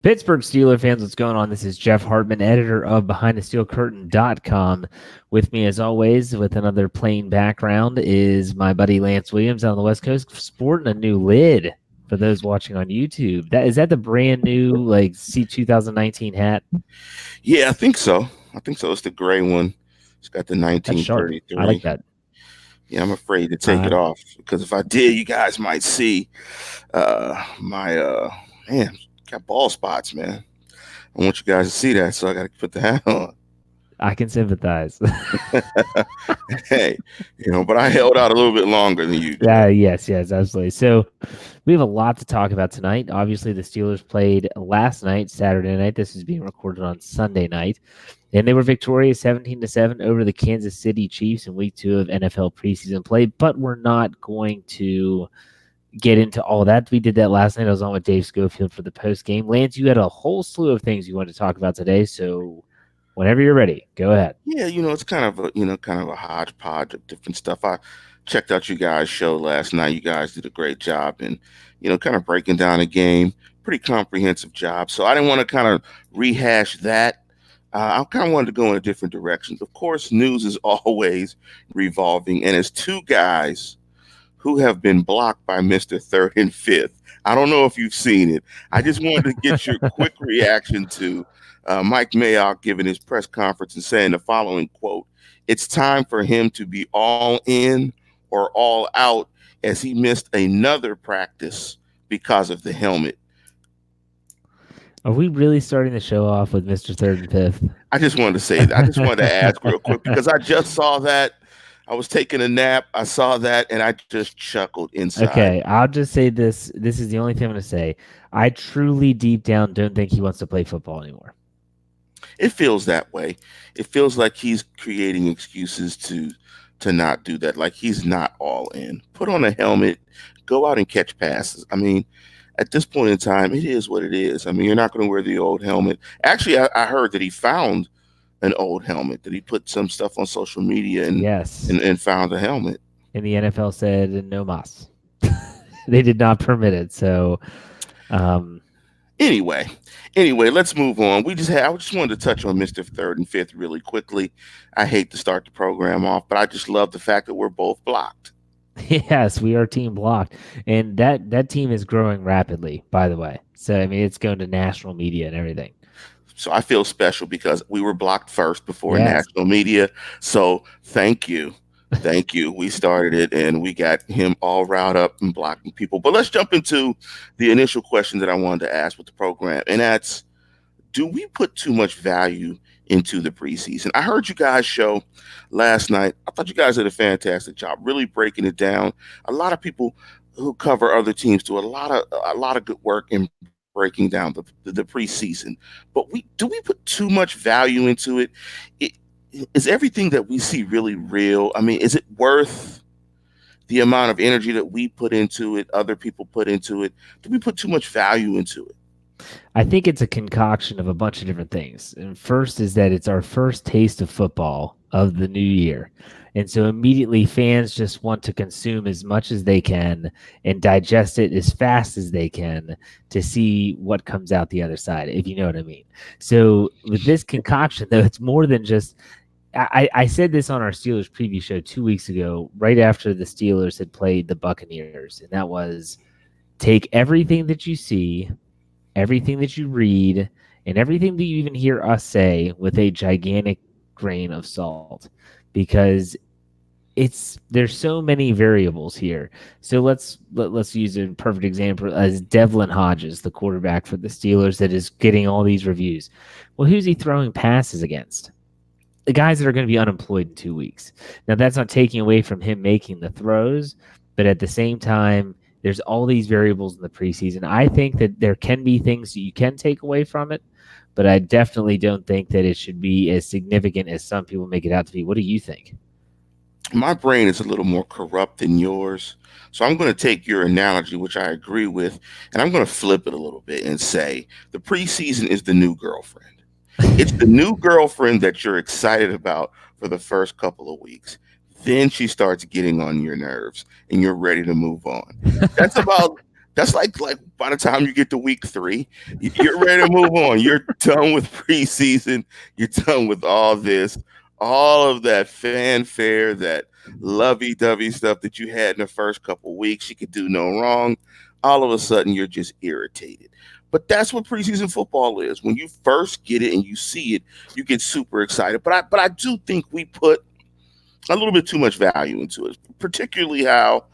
Pittsburgh Steelers fans, what's going on? This is Jeff Hartman, editor of BehindTheSteelCurtain.com. With me, as always, with another plain background, is my buddy Lance Williams out on the West Coast, sporting a new lid for those watching on YouTube. Is that the brand new C 2019 hat? Yeah, I think so. It's the gray one. It's got the That's sharp. I like 1933. that. Yeah, I'm afraid to take it Uh, off because if I did, you guys might see my man got ball spots, man. I want you guys to see that, so I got to put the hat on. I can sympathize. Hey, but I held out a little bit longer than you did. Yes, absolutely. So we have a lot to talk about tonight. Obviously, the Steelers played last night, Saturday night. This is being recorded on Sunday night. And they were victorious 17-7 over the Kansas City Chiefs in week 2 of NFL preseason play. But we're not going to get into all that. We did that last night. I was on with Dave Schofield for the post game. Lance, you had a whole slew of things you wanted to talk about today. So whenever you're ready, go ahead. Yeah, it's kind of a hodgepodge of different stuff. I checked out you guys' show last night. You guys did a great job and kind of breaking down a game. Pretty comprehensive job. So I didn't want to kind of rehash that. I kind of wanted to go in a different direction. Of course, news is always revolving, and it's two guys who have been blocked by Mr. Third and Fifth. I don't know if you've seen it. I just wanted to get your quick reaction to Mike Mayock giving his press conference and saying the following quote: "It's time for him to be all in or all out," as he missed another practice because of the helmet. Are we really starting the show off with Mr. Third and Fifth? I just wanted to say that. I just wanted to ask real quick because I just saw that. I was taking a nap. I saw that and I just chuckled inside. Okay, I'll just say this. This is the only thing I'm going to say. I truly, deep down, don't think he wants to play football anymore. It feels that way. It feels like he's creating excuses to not do that. Like he's not all in. Put on a helmet, go out and catch passes. I mean, at this point in time, it is what it is. I mean, you're not going to wear the old helmet. Actually, I heard that he found an old helmet, that he put some stuff on social media and Yes. and found a helmet. And the NFL said no mas. They did not permit it. So, Anyway, let's move on. I just wanted to touch on Mr. Third and Fifth really quickly. I hate to start the program off, but I just love the fact that we're both blocked. yes, we are team blocked. And that team is growing rapidly, by the way. So, I mean, it's going to national media and everything. So I feel special because we were blocked first before Yes. national media. So thank you. Thank you. We started it and we got him all riled up and blocking people. But let's jump into the initial question that I wanted to ask with the program. And that's, do we put too much value into the preseason? I heard you guys show last night. I thought you guys did a fantastic job really breaking it down. A lot of people who cover other teams do a lot of good work in breaking down the preseason. But do we put too much value into it? Is everything that we see really real? I mean, is it worth the amount of energy that we put into it, other people put into it? Do we put too much value into it? I think it's a concoction of a bunch of different things. And first is that it's our first taste of football of the new year. And so immediately fans just want to consume as much as they can and digest it as fast as they can to see what comes out the other side, if you know what I mean. So with this concoction, though, it's more than just I said this on our Steelers preview show 2 weeks ago, right after the Steelers had played the Buccaneers. And that was take everything that you see, everything that you read, and everything that you even hear us say with a gigantic grain of salt, because there's so many variables here. So let's use a perfect example as Devlin Hodges, the quarterback for the Steelers that is getting all these reviews. Well, who's he throwing passes against? The guys that are going to be unemployed in 2 weeks. Now, that's not taking away from him making the throws, but at the same time, there's all these variables in the preseason. I think that there can be things that you can take away from it, but I definitely don't think that it should be as significant as some people make it out to be. What do you think? My brain is a little more corrupt than yours. So I'm going to take your analogy, which I agree with, and I'm going to flip it a little bit and say the preseason is the new girlfriend. It's the new girlfriend that you're excited about for the first couple of weeks. Then she starts getting on your nerves and you're ready to move on. That's about That's like by the time you get to week 3, you're ready to move on. You're done with preseason. You're done with all of that fanfare, that lovey-dovey stuff that you had in the first couple weeks. You could do no wrong. All of a sudden, you're just irritated. But that's what preseason football is. When you first get it and you see it, you get super excited. But I do think we put a little bit too much value into it, particularly how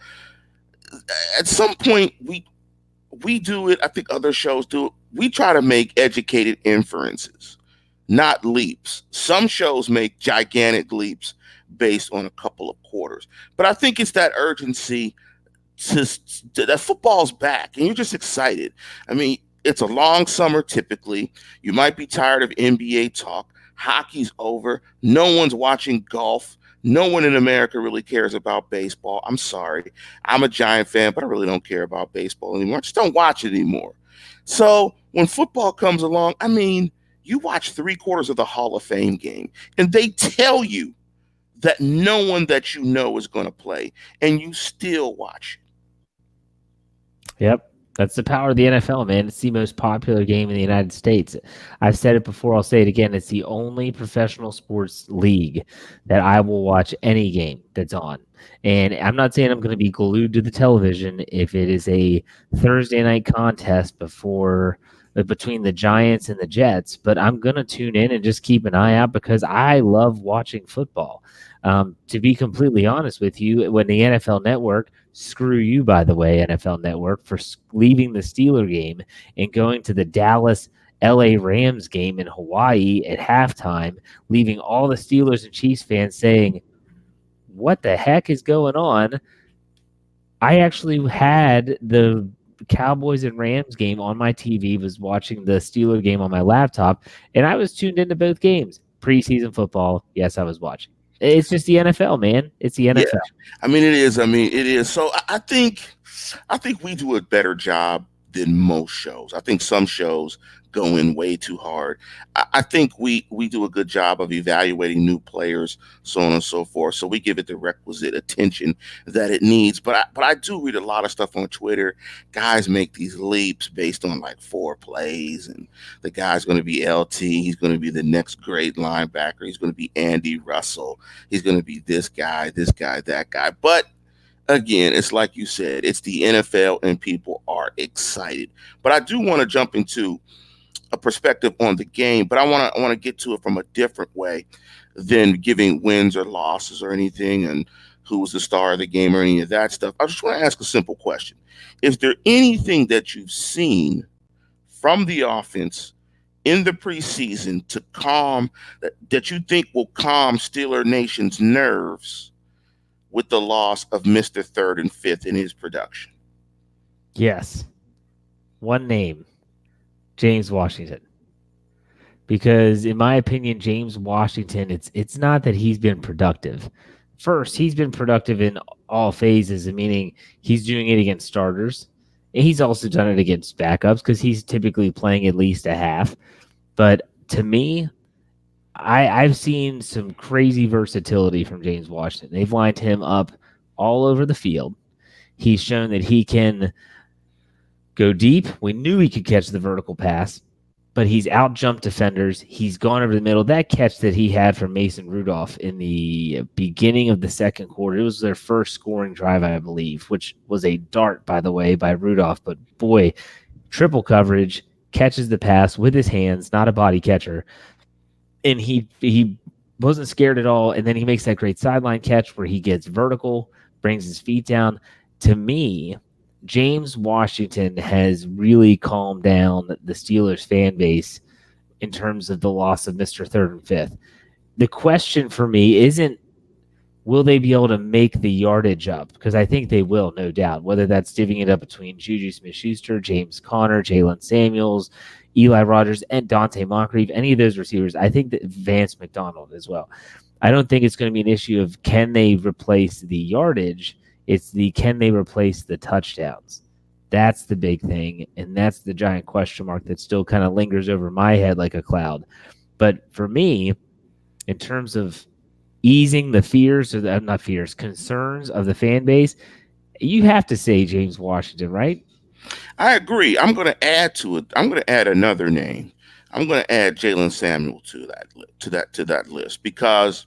at some point we do it. I think other shows do it. We try to make educated inferences, not leaps. Some shows make gigantic leaps based on a couple of quarters. But I think it's that urgency to, that football's back and you're just excited. I mean, it's a long summer typically. You might be tired of NBA talk. Hockey's over. No one's watching golf. No one in America really cares about baseball. I'm sorry. I'm a Giant fan, but I really don't care about baseball anymore. I just don't watch it anymore. So when football comes along, I mean, you watch 3 quarters of the Hall of Fame game, and they tell you that no one that you know is going to play, and you still watch. Yep. That's the power of the NFL, man. It's the most popular game in the United States. I've said it before, I'll say it again. It's the only professional sports league that I will watch any game that's on. And I'm not saying I'm going to be glued to the television if it is a Thursday night contest between the Giants and the Jets, but I'm going to tune in and just keep an eye out because I love watching football. To be completely honest with you, when the NFL Network, screw you, by the way, NFL Network, for leaving the Steeler game and going to the Dallas LA Rams game in Hawaii at halftime, leaving all the Steelers and Chiefs fans saying, what the heck is going on? I actually had the Cowboys and Rams game on my TV, was watching the Steeler game on my laptop, and I was tuned into both games. Preseason football, yes, I was watching. It's just the NFL, man. It's the Yeah, NFL. I mean it is. I mean it is. So I think we do a better job than most shows. I think some shows go in way too hard. I think we do a good job of evaluating new players, so on and so forth. So we give it the requisite attention that it needs. But I do read a lot of stuff on Twitter. Guys make these leaps based on like 4 plays, and the guy's going to be LT. He's going to be the next great linebacker. He's going to be Andy Russell. He's going to be this guy, that guy. But again, it's like you said, it's the NFL and people are excited. But I do want to jump into a perspective on the game, but I want to get to it from a different way than giving wins or losses or anything and who was the star of the game or any of that stuff. I just want to ask a simple question. Is there anything that you've seen from the offense in the preseason to calm that you think will calm Steeler Nation's nerves with the loss of Mr. Third and Fifth in his production? Yes. One name, James Washington. Because in my opinion, James Washington, it's not that he's been productive. First, he's been productive in all phases, meaning he's doing it against starters. And he's also done it against backups because he's typically playing at least a half. But to me, I've seen some crazy versatility from James Washington. They've lined him up all over the field. He's shown that he can go deep. We knew he could catch the vertical pass, but he's out jumped defenders. He's gone over the middle. That catch that he had from Mason Rudolph in the beginning of the second quarter, it was their first scoring drive, I believe, which was a dart, by the way, by Rudolph. But boy, triple coverage, catches the pass with his hands, not a body catcher. And he wasn't scared at all. And then he makes that great sideline catch where he gets vertical, brings his feet down. To me, James Washington has really calmed down the Steelers fan base in terms of the loss of Mr. Third and Fifth. The question for me isn't will they be able to make the yardage up? Because I think they will, no doubt. Whether that's divvying it up between Juju Smith-Schuster, James Conner, Jalen Samuels, Eli Rogers, and Dante Moncrief, any of those receivers, I think that Vance McDonald as well. I don't think it's going to be an issue of can they replace the yardage. It's the can they replace the touchdowns. That's the big thing, and that's the giant question mark that still kind of lingers over my head like a cloud. But for me, in terms of easing the fears, or not fears, concerns of the fan base, you have to say James Washington, right? I agree. I'm going to add to it. I'm going to add another name. I'm going to add Jalen Samuel to that list because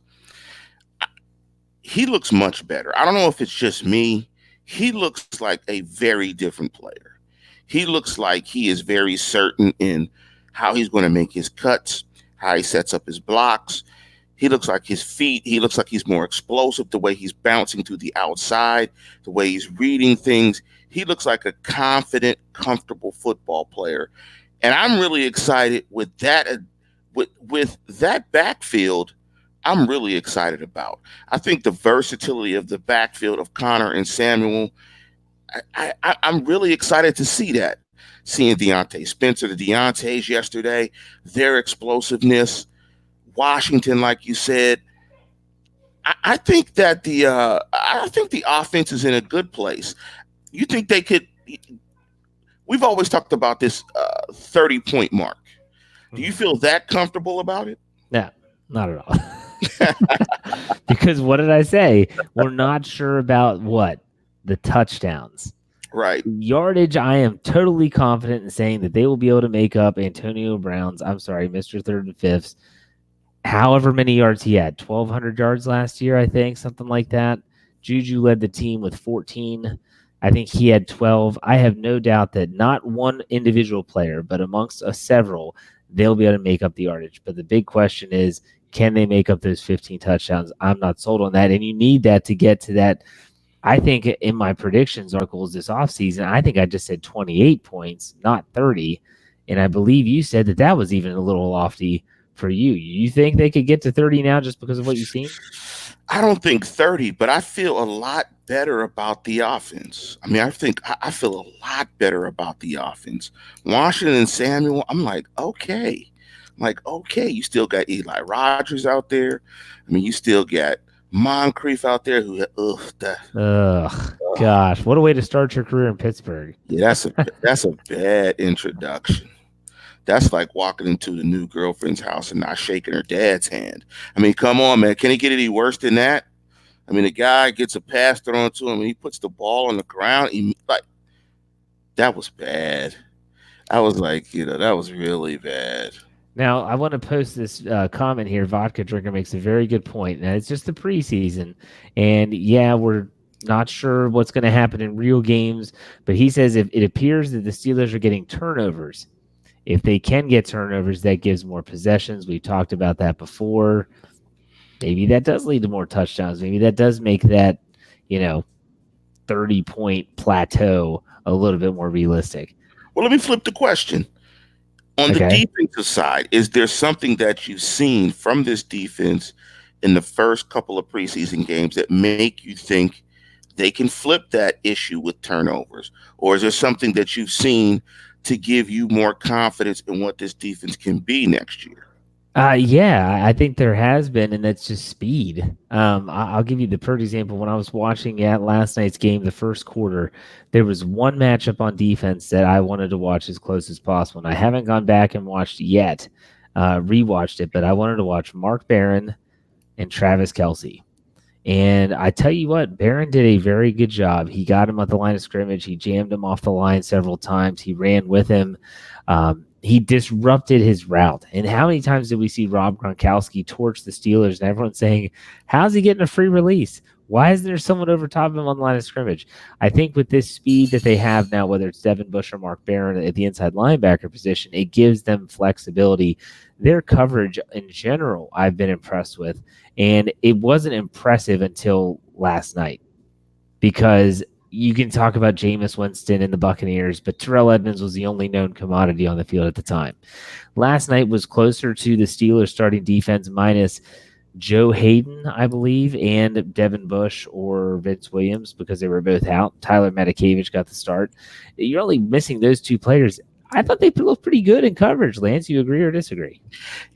he looks much better. I don't know if it's just me. He looks like a very different player. He looks like he is very certain in how he's going to make his cuts, how he sets up his blocks. He looks like his feet. He looks like he's more explosive, the way he's bouncing to the outside, the way he's reading things. He looks like a confident, comfortable football player. And I'm really excited with that with that backfield. I'm really excited about. I think the versatility of the backfield of Connor and Samuel. I'm really excited to see that. Seeing Deontay Spencer, the Deontay's yesterday, their explosiveness. Washington, like you said, I think that the offense is in a good place. You think they could? We've always talked about this 30-point mark. Do you Mhm. feel that comfortable about it? No, not at all. Because what did I say? We're not sure about what? The touchdowns. Right. Yardage, I am totally confident in saying that they will be able to make up Antonio Brown's, I'm sorry, Mr. Third and Fifth's, however many yards he had, 1,200 yards last year, I think, something like that. Juju led the team with 14. I think he had 12. I have no doubt that not one individual player, but amongst several, they'll be able to make up the yardage. But the big question is, can they make up those 15 touchdowns? I'm not sold on that. And you need that to get to that. I think in my predictions articles this offseason, I think I just said 28 points, not 30. And I believe you said that that was even a little lofty for you. You think they could get to 30 now just because of what you've seen? I don't think 30, but I feel a lot better about the offense. I mean, I feel a lot better about the offense. Washington and Samuel, I'm like, okay. I'm like, okay, you still got Eli Rogers out there. I mean, you still got Moncrief out there who, Ugh, gosh, what a way to start your career in Pittsburgh. yeah, that's a bad introduction. That's like walking into the new girlfriend's house and not shaking her dad's hand. I mean, come on, man. Can it get any worse than that? I mean, the guy gets a pass thrown to him and he puts the ball on the ground. Like, that was bad. I was like, that was really bad. Now, I want to post this comment here. Vodka Drinker makes a very good point. Now, it's just the preseason. And yeah, we're not sure what's going to happen in real games. But he says if it appears that the Steelers are getting turnovers, if they can get turnovers, that gives more possessions. We've talked about that before. Maybe that does lead to more touchdowns. Maybe that does make that, you know, 30-point plateau a little bit more realistic. Well, let me flip the question. On the Okay. defensive side, is there something that you've seen from this defense in the first couple of preseason games that make you think they can flip that issue with turnovers? Or is there something that you've seen to give you more confidence in what this defense can be next year? Yeah, I think there has been, and that's just speed. I'll give you the perfect example. When I was watching at last night's game, the first quarter, there was one matchup on defense that I wanted to watch as close as possible, and I haven't gone back and watched yet, rewatched it, but I wanted to watch Mark Barron and Travis Kelsey. And I tell you what, Barron did a very good job. He got him at the line of scrimmage. He jammed him off the line several times. He ran with him. He disrupted his route. And how many times did we see Rob Gronkowski torch the Steelers and everyone saying, how's he getting a free release? Why isn't there someone over top of him on the line of scrimmage? I think with this speed that they have now, whether it's Devin Bush or Mark Barron at the inside linebacker position, it gives them flexibility. Their coverage in general, I've been impressed with. And it wasn't impressive until last night because you can talk about Jameis Winston and the Buccaneers, but Terrell Edmonds was the only known commodity on the field at the time. Last night was closer to the Steelers starting defense minus Joe Hayden, I believe, and Devin Bush or Vince Williams because they were both out. Tyler Medikevich got the start. You're only missing those two players. I thought they looked pretty good in coverage. Lance, you agree or disagree?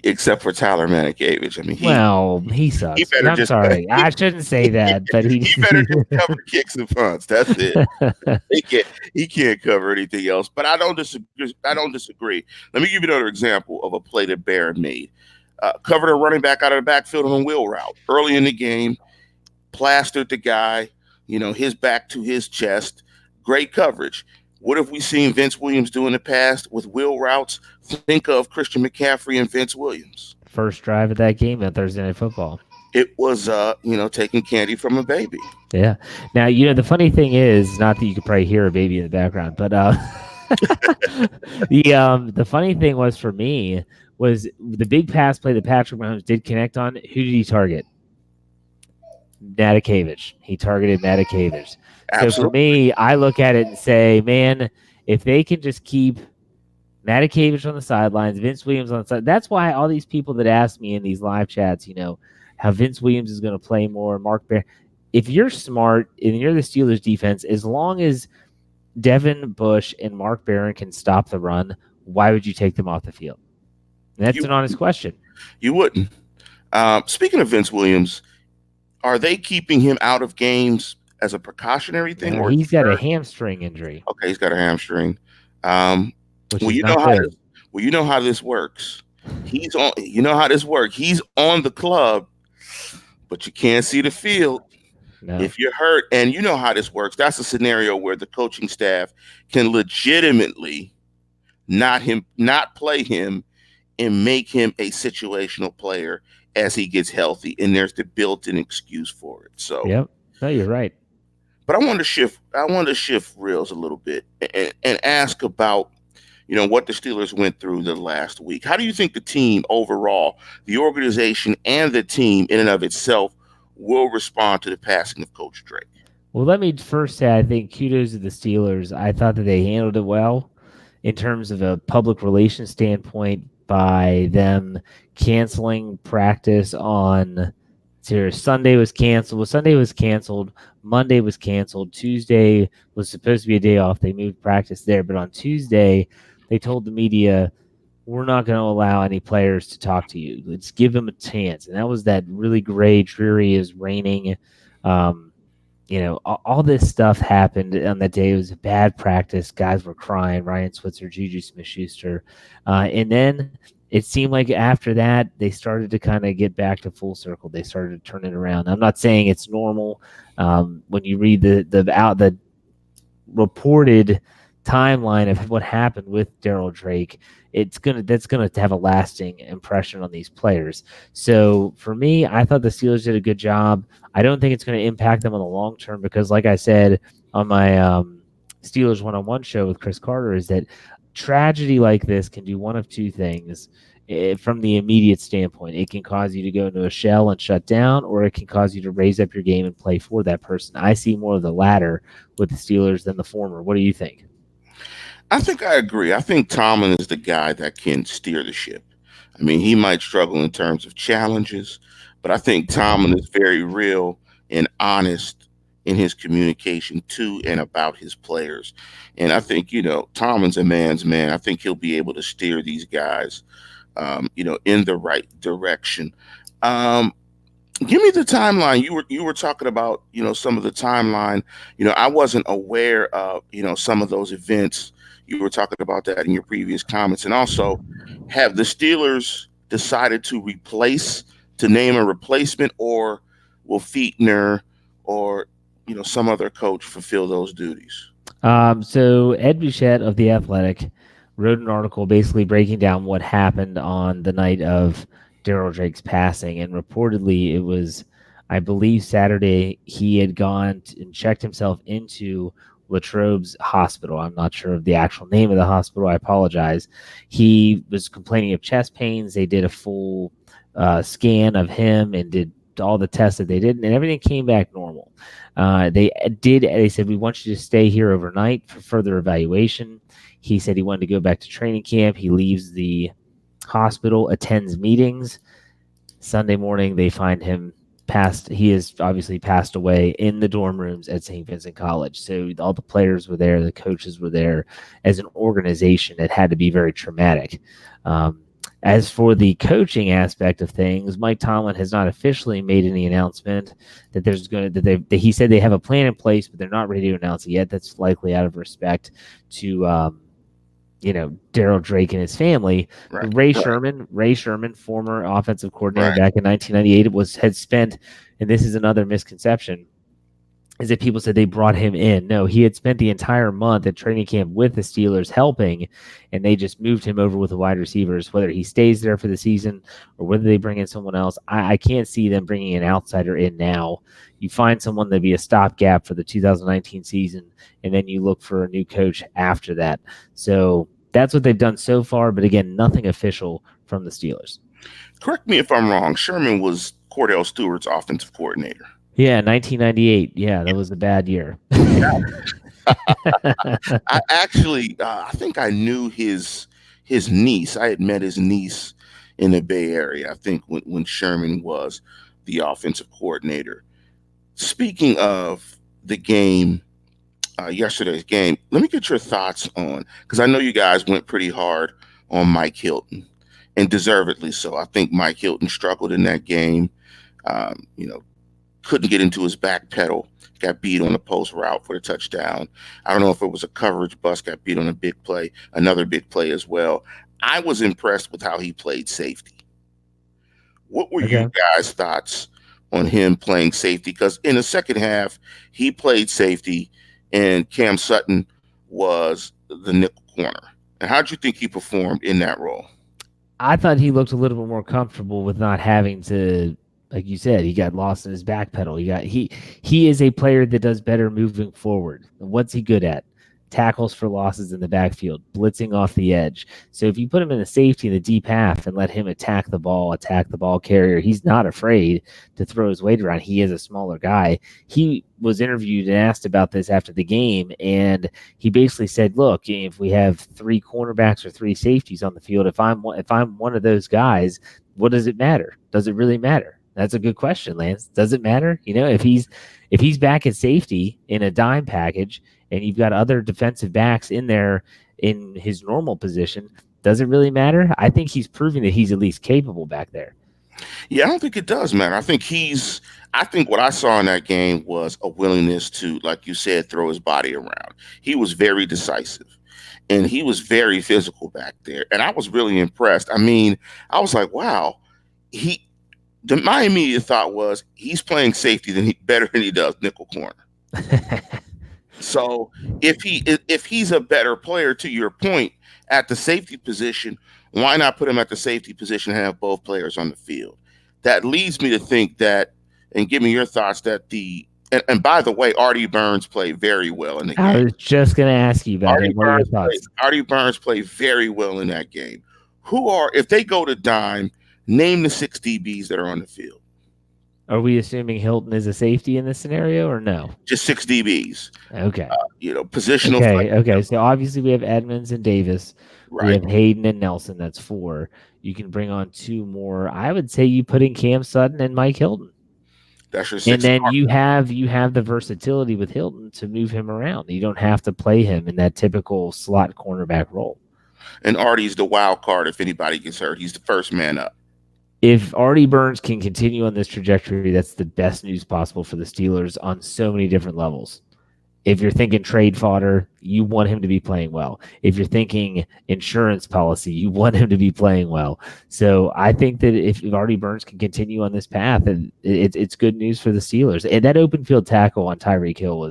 Except for Tyler Manikavich. I mean, Well, he he sucks. better I'm just sorry. I shouldn't say that, but he he better just cover kicks and punts. That's it. He can't cover anything else. But I don't disagree. I don't disagree. Let me give you another example of a play that Barron made. Covered a running back out of the backfield on a wheel route early in the game. Plastered the guy. His back to his chest. Great coverage. What have we seen Vince Williams do in the past with wheel routes? Think of Christian McCaffrey and Vince Williams. First drive of that game on Thursday Night Football. It was, taking candy from a baby. Yeah. Now, the funny thing is, not that you could probably hear a baby in the background, but the funny thing was for me was the big pass play that Patrick Mahomes did connect on. Who did he target? Natakavich. He targeted Natakavich. So for Absolutely. me, I look at it and say, man, if they can just keep Matakavich on the sidelines, Vince Williams on the side. That's why all these people that ask me in these live chats, how Vince Williams is going to play more, Mark Bear. If you're smart and you're the Steelers defense, as long as Devin Bush and Mark Barron can stop the run, why would you take them off the field? And that's an honest question. You wouldn't. Speaking of Vince Williams, are they keeping him out of games as a precautionary thing? Or he's got a hamstring injury. Okay, he's got a hamstring. Which is not good. You know how this works. He's on. You know how this works. He's on the club, but you can't see the field. No. If you're hurt, and you know how this works, that's a scenario where the coaching staff can legitimately not play him and make him a situational player as he gets healthy, and there's the built-in excuse for it. So, yep, no, you're right. But I want to shift reels a little bit and ask about what the Steelers went through the last week. How do you think the team overall, the organization and the team in and of itself, will respond to the passing of Coach Drake? Well, let me first say I think kudos to the Steelers. I thought that they handled it well in terms of a public relations standpoint by them canceling practice on Sunday was canceled. Well, Sunday was canceled. Monday was canceled. Tuesday was supposed to be a day off. They moved practice there. But on Tuesday, they told the media, we're not going to allow any players to talk to you. Let's give them a chance. And that was that really gray, dreary, is raining. All this stuff happened on that day. It was a bad practice. Guys were crying. Ryan Switzer, Juju Smith-Schuster. And then it seemed like after that, they started to kind of get back to full circle. They started to turn it around. I'm not saying it's normal. When you read the reported timeline of what happened with Daryl Drake, that's gonna have a lasting impression on these players. So for me, I thought the Steelers did a good job. I don't think it's going to impact them on the long term because, like I said on my Steelers one-on-one show with Chris Carter, is that tragedy like this can do one of two things. From the immediate standpoint, it can cause you to go into a shell and shut down, or it can cause you to raise up your game and play for that person. I see more of the latter with the Steelers than the former. What do you think? I think I agree. I think Tomlin is the guy that can steer the ship. I mean, he might struggle in terms of challenges, but I think Tomlin is very real and honest in his communication to and about his players. And I think, Tomlin's a man's man. I think he'll be able to steer these guys, in the right direction. Give me the timeline. You were talking about, some of the timeline. I wasn't aware of, some of those events. You were talking about that in your previous comments. And also, have the Steelers decided to name a replacement, or will Fichtner or, some other coach fulfill those duties? So Ed Bouchette of The Athletic wrote an article basically breaking down what happened on the night of Daryl Drake's passing. And reportedly it was, I believe, Saturday, he had gone and checked himself into Latrobe's hospital. I'm not sure of the actual name of the hospital. I apologize. He was complaining of chest pains. They did a full scan of him and did all the tests that they did, and everything came back normal. They said, we want you to stay here overnight for further evaluation. He said he wanted to go back to training camp. He leaves the hospital, attends meetings. Sunday morning, they find him passed. He has obviously passed away in the dorm rooms at St. Vincent College. So all the players were there, the coaches were there. As an organization, it had to be very traumatic. As for the coaching aspect of things, Mike Tomlin has not officially made any announcement that he said they have a plan in place, but they're not ready to announce it yet. That's likely out of respect to Daryl Drake and his family. Right. Ray Sherman, former offensive coordinator back in 1998, had spent, and this is another misconception, is that people said they brought him in. No, he had spent the entire month at training camp with the Steelers helping, and they just moved him over with the wide receivers. Whether he stays there for the season or whether they bring in someone else, I can't see them bringing an outsider in now. You find someone to be a stopgap for the 2019 season, and then you look for a new coach after that. So that's what they've done so far. But again, nothing official from the Steelers. Correct me if I'm wrong. Sherman was Cordell Stewart's offensive coordinator. Yeah, 1998. Yeah, that was a bad year. I actually, I think I knew his niece. I had met his niece in the Bay Area. I think when Sherman was the offensive coordinator. Speaking of the game, yesterday's game, let me get your thoughts on, because I know you guys went pretty hard on Mike Hilton, and deservedly so. I think Mike Hilton struggled in that game. You know, couldn't get into his back pedal, got beat on the post route for the touchdown. I don't know if it was a coverage bust, got beat on a big play, another big play as well. I was impressed with how he played safety. What were you guys' thoughts on him playing safety? Because in the second half, he played safety and Cam Sutton was the nickel corner. And how did you think he performed in that role? I thought he looked a little bit more comfortable with not having to, like you said, he got lost in his back pedal. He is a player that does better moving forward. What's he good at? Tackles for losses in the backfield, blitzing off the edge. So if you put him in the safety in the deep half and let him attack the ball carrier, he's not afraid to throw his weight around. He is a smaller guy. He was interviewed and asked about this after the game, and he basically said, "Look, if we have three cornerbacks or three safeties on the field, if I'm one of those guys, what does it matter? Does it really matter?" That's a good question, Lance. Does it matter? You know, if he's back at safety in a dime package and you've got other defensive backs in there in his normal position, does it really matter? I think he's proving that he's at least capable back there. Yeah, I don't think it does matter. I think what I saw in that game was a willingness to, like you said, throw his body around. He was very decisive and he was very physical back there. And I was really impressed. I mean, I was like, wow, my immediate thought was he's playing safety better than he does nickel corner. So if he's a better player, to your point, at the safety position, why not put him at the safety position and have both players on the field? That leads me to think that, and give me your thoughts, that and by the way, Artie Burns played very well in the game. I was just going to ask you about it. What are your thoughts? Artie Burns played very well in that game. If they go to dime, name the 6 DBs that are on the field. Are we assuming Hilton is a safety in this scenario or no? Just 6 DBs. Okay. Positional. Okay. So obviously we have Edmonds and Davis. Right. We have Hayden and Nelson. That's 4. You can bring on 2 more. I would say you put in Cam Sutton and Mike Hilton. That's your 6. And then you have the versatility with Hilton to move him around. You don't have to play him in that typical slot cornerback role. And Artie's the wild card. If anybody gets hurt, he's the first man up. If Artie Burns can continue on this trajectory, that's the best news possible for the Steelers on so many different levels. If you're thinking trade fodder, you want him to be playing well. If you're thinking insurance policy, you want him to be playing well. So I think that if Artie Burns can continue on this path, it's good news for the Steelers. And that open field tackle on Tyreek Hill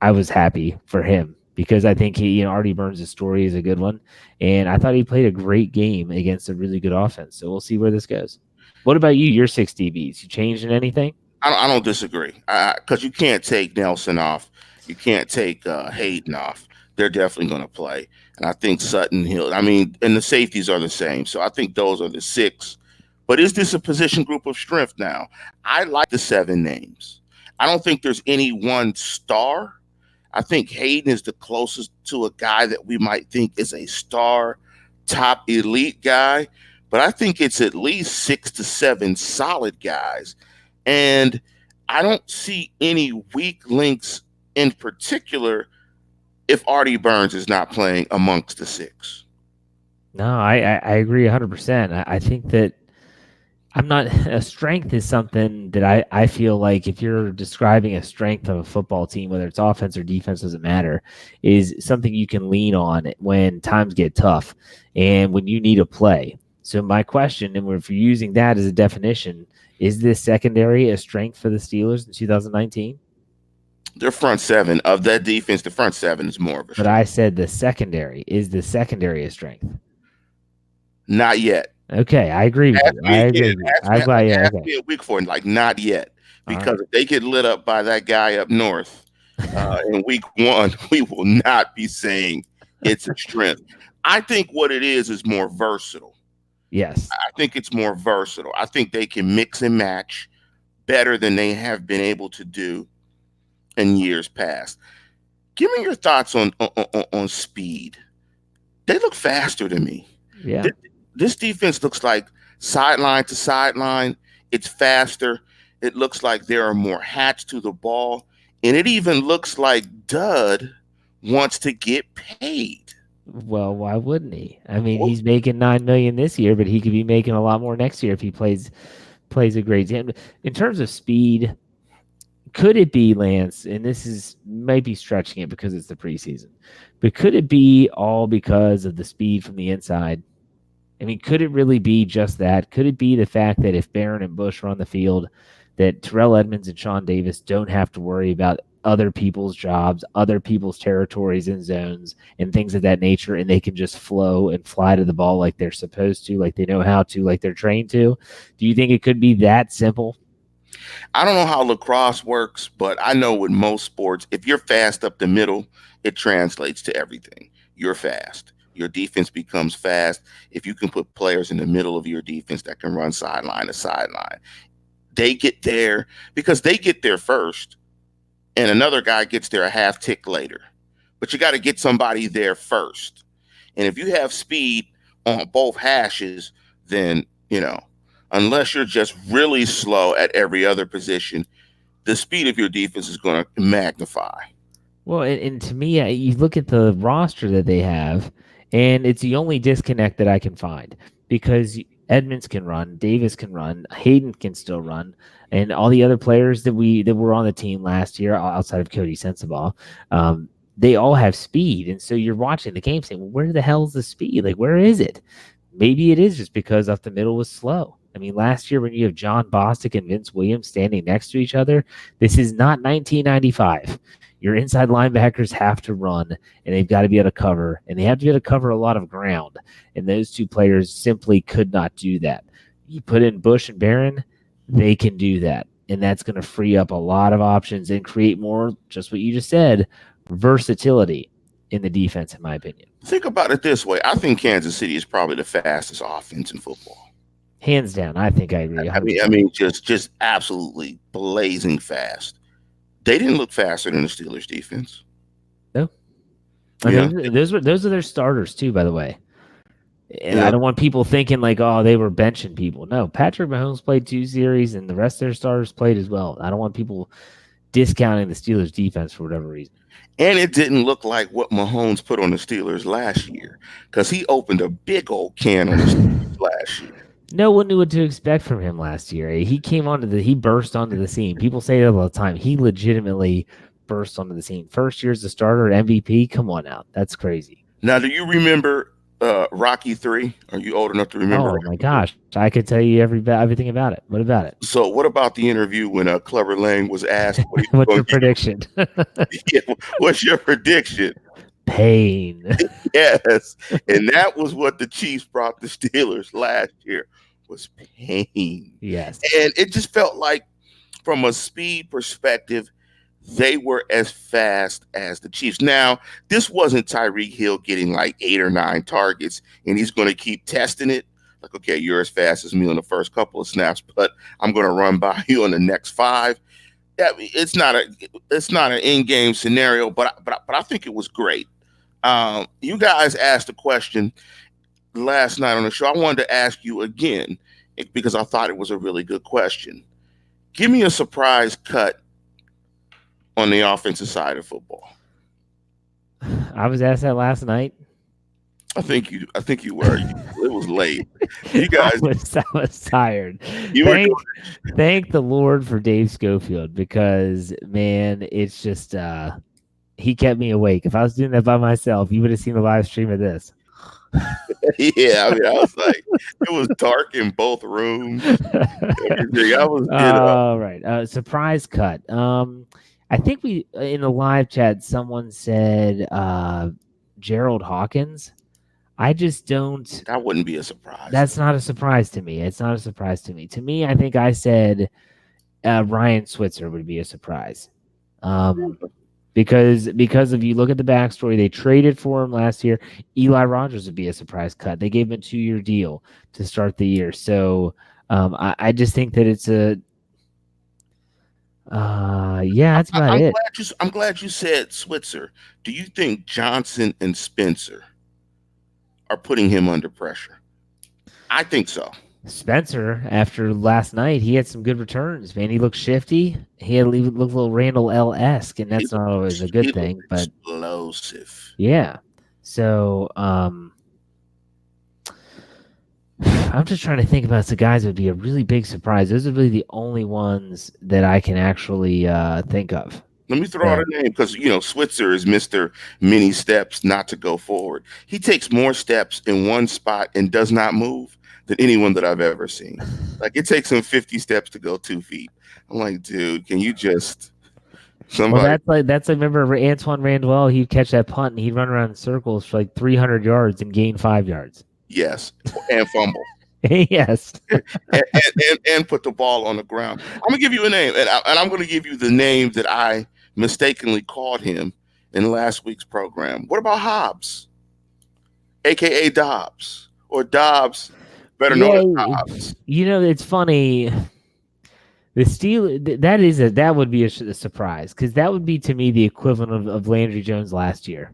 I was happy for him, because I think Artie Burns' story is a good one. And I thought he played a great game against a really good offense. So we'll see where this goes. What about you? Your 6 DBs. You changing anything? I don't disagree, because you can't take Nelson off. You can't take Hayden off. They're definitely going to play. And I think Sutton, Hill, and the safeties are the same. So I think those are the 6. But is this a position group of strength now? I like the 7 names. I don't think there's any one star. I think Hayden is the closest to a guy that we might think is a star, top elite guy. But I think it's at least 6 to 7 solid guys. And I don't see any weak links in particular if Artie Burns is not playing amongst the 6. No, I agree 100%. I think that a strength is something that I feel like if you're describing a strength of a football team, whether it's offense or defense, doesn't matter, is something you can lean on when times get tough and when you need a play. So my question, and if you're using that as a definition, is this secondary a strength for the Steelers in 2019? Their front seven of that defense, the front seven is more of a But I strength. said the secondary is the secondary a strength. Not yet. Okay, I agree with Ask you. me I again. agree with you. Ask me I'm glad. Yeah. ask Okay. me a week for it. Like not yet, All right. because if they get lit up by that guy up north in week one, we will not be saying it's a strength. I think what it is more versatile. Yes. I think it's more versatile. I think they can mix and match better than they have been able to do in years past. Give me your thoughts on speed. They look faster to me. Yeah. Th- This defense looks like sideline to sideline. It's faster. It looks like there are more hats to the ball. And it even looks like Dud wants to get paid. Well, why wouldn't he? I mean, Well, he's making 9 million this year, but he could be making a lot more next year if he plays a great game. In terms of speed, could it be, Lance? And this is maybe stretching it because it's the preseason, but could it be all because of the speed from the inside? I mean, could it really be just that? Could it be the fact that if Barron and Bush are on the field, that Terrell Edmonds and Sean Davis don't have to worry about other people's jobs, other people's territories and zones, and things of that nature, and they can just flow and fly to the ball like they're supposed to, like they know how to, like they're trained to? Do you think it could be that simple? I don't know how lacrosse works, but I know with most sports, if you're fast up the middle, it translates to everything. You're fast. Your defense becomes fast if you can put players in the middle of your defense that can run sideline to sideline. They get there because they get there first, and another guy gets there a half tick later. But you got to get somebody there first. And if you have speed on both hashes, then, unless you're just really slow at every other position, the speed of your defense is going to magnify. Well, and to me, you look at the roster that they have, and it's the only disconnect that I can find because Edmonds can run, Davis can run, Hayden can still run, and all the other players that were on the team last year, outside of Cody Sensabaugh, they all have speed, and so you're watching the game saying, well, "Where the hell is the speed? Like, where is it?" Maybe it is just because up the middle was slow. I mean, last year when you have John Bostic and Vince Williams standing next to each other, this is not 1995. Your inside linebackers have to run, and they've got to be able to cover, and they have to be able to cover a lot of ground. And those two players simply could not do that. You put in Bush and Barron, they can do that. And that's going to free up a lot of options and create more, just what you just said, versatility in the defense, in my opinion. Think about it this way. I think Kansas City is probably the fastest offense in football. Hands down, I think I agree I mean, 100%. I mean, just absolutely blazing fast. They didn't look faster than the Steelers defense. No, I Yeah. mean those are their starters too, by the way. And I Yeah. don't want people thinking like, oh, they were benching people. No, Patrick Mahomes played 2 series, and the rest of their starters played as well. I don't want people discounting the Steelers defense for whatever reason. And it didn't look like what Mahomes put on the Steelers last year because he opened a big old can on the Steelers last year. No one knew what to expect from him last year. He burst onto the scene. People say it all the time. He legitimately burst onto the scene. First year as a starter, MVP. Come on out. That's crazy. Now, do you remember Rocky 3? Are you old enough to remember Oh my Rocky 3? gosh. I could tell you everything about it. What about it? So, what about the interview when Clever Lane was asked what he was What's going your to prediction? get? What's your prediction? Pain. Yes, and that was what the Chiefs brought the Steelers last year was pain, Yes. and it just felt like, from a speed perspective, they were as fast as the Chiefs. Now, this wasn't Tyreek Hill getting like 8 or 9 targets, and he's going to keep testing it. Like, okay, you're as fast as me on the first couple of snaps, but I'm going to run by you on the next 5. Yeah, it's not an in-game scenario, but I think it was great. You guys asked a question last night on the show. I wanted to ask you again because I thought it was a really good question. Give me a surprise cut on the offensive side of football. I was asked that last night. I think you were. It was late. You guys, I was tired. you were doing. Thank the Lord for Dave Schofield because man, it's just he kept me awake. If I was doing that by myself, you would have seen the live stream of this. Yeah, I mean, I was like, it was dark in both rooms. Everything. I was All right. Surprise cut. I think we in the live chat someone said Gerald Hawkins. I just don't. That wouldn't be a surprise to That's not a surprise to me. It's not a surprise to me. To me, I think I said Ryan Switzer would be a surprise. me. Because if you look at the backstory, they traded for him last year. Eli Rogers would be a surprise cut. They gave him a 2-year deal to start the year. So I just think that it's a yeah, that's about it. I'm glad you said Switzer. Do you think Johnson and Spencer are putting him under pressure? I think so. Spencer, after last night, he had some good returns. Man, he looked shifty. He looked a little Randall L-esque, and that's not always a He good looked thing. But explosive. yeah, so I'm just trying to think about the guys that would be a really big surprise. Those are really the only ones that I can actually think of. Let me throw out a name because Switzer is Mr. Many Steps Not to Go Forward. He takes more steps in one spot and does not move than anyone that I've ever seen. Like it takes him 50 steps to go 2 feet. I'm like, dude, can you just somebody? Well, that's like remember Antoine Randall. He'd catch that punt and he'd run around in circles for like 300 yards and gain 5 yards. Yes, and fumble. Yes, and put the ball on the ground. I'm gonna give you a name, and I'm gonna give you the name that I mistakenly called him in last week's program. What about Hobbs, aka Dobbs, or Dobbs, better known as Hobbs? It's funny. The Steelers, that would be a surprise because that would be to me the equivalent of Landry Jones last year.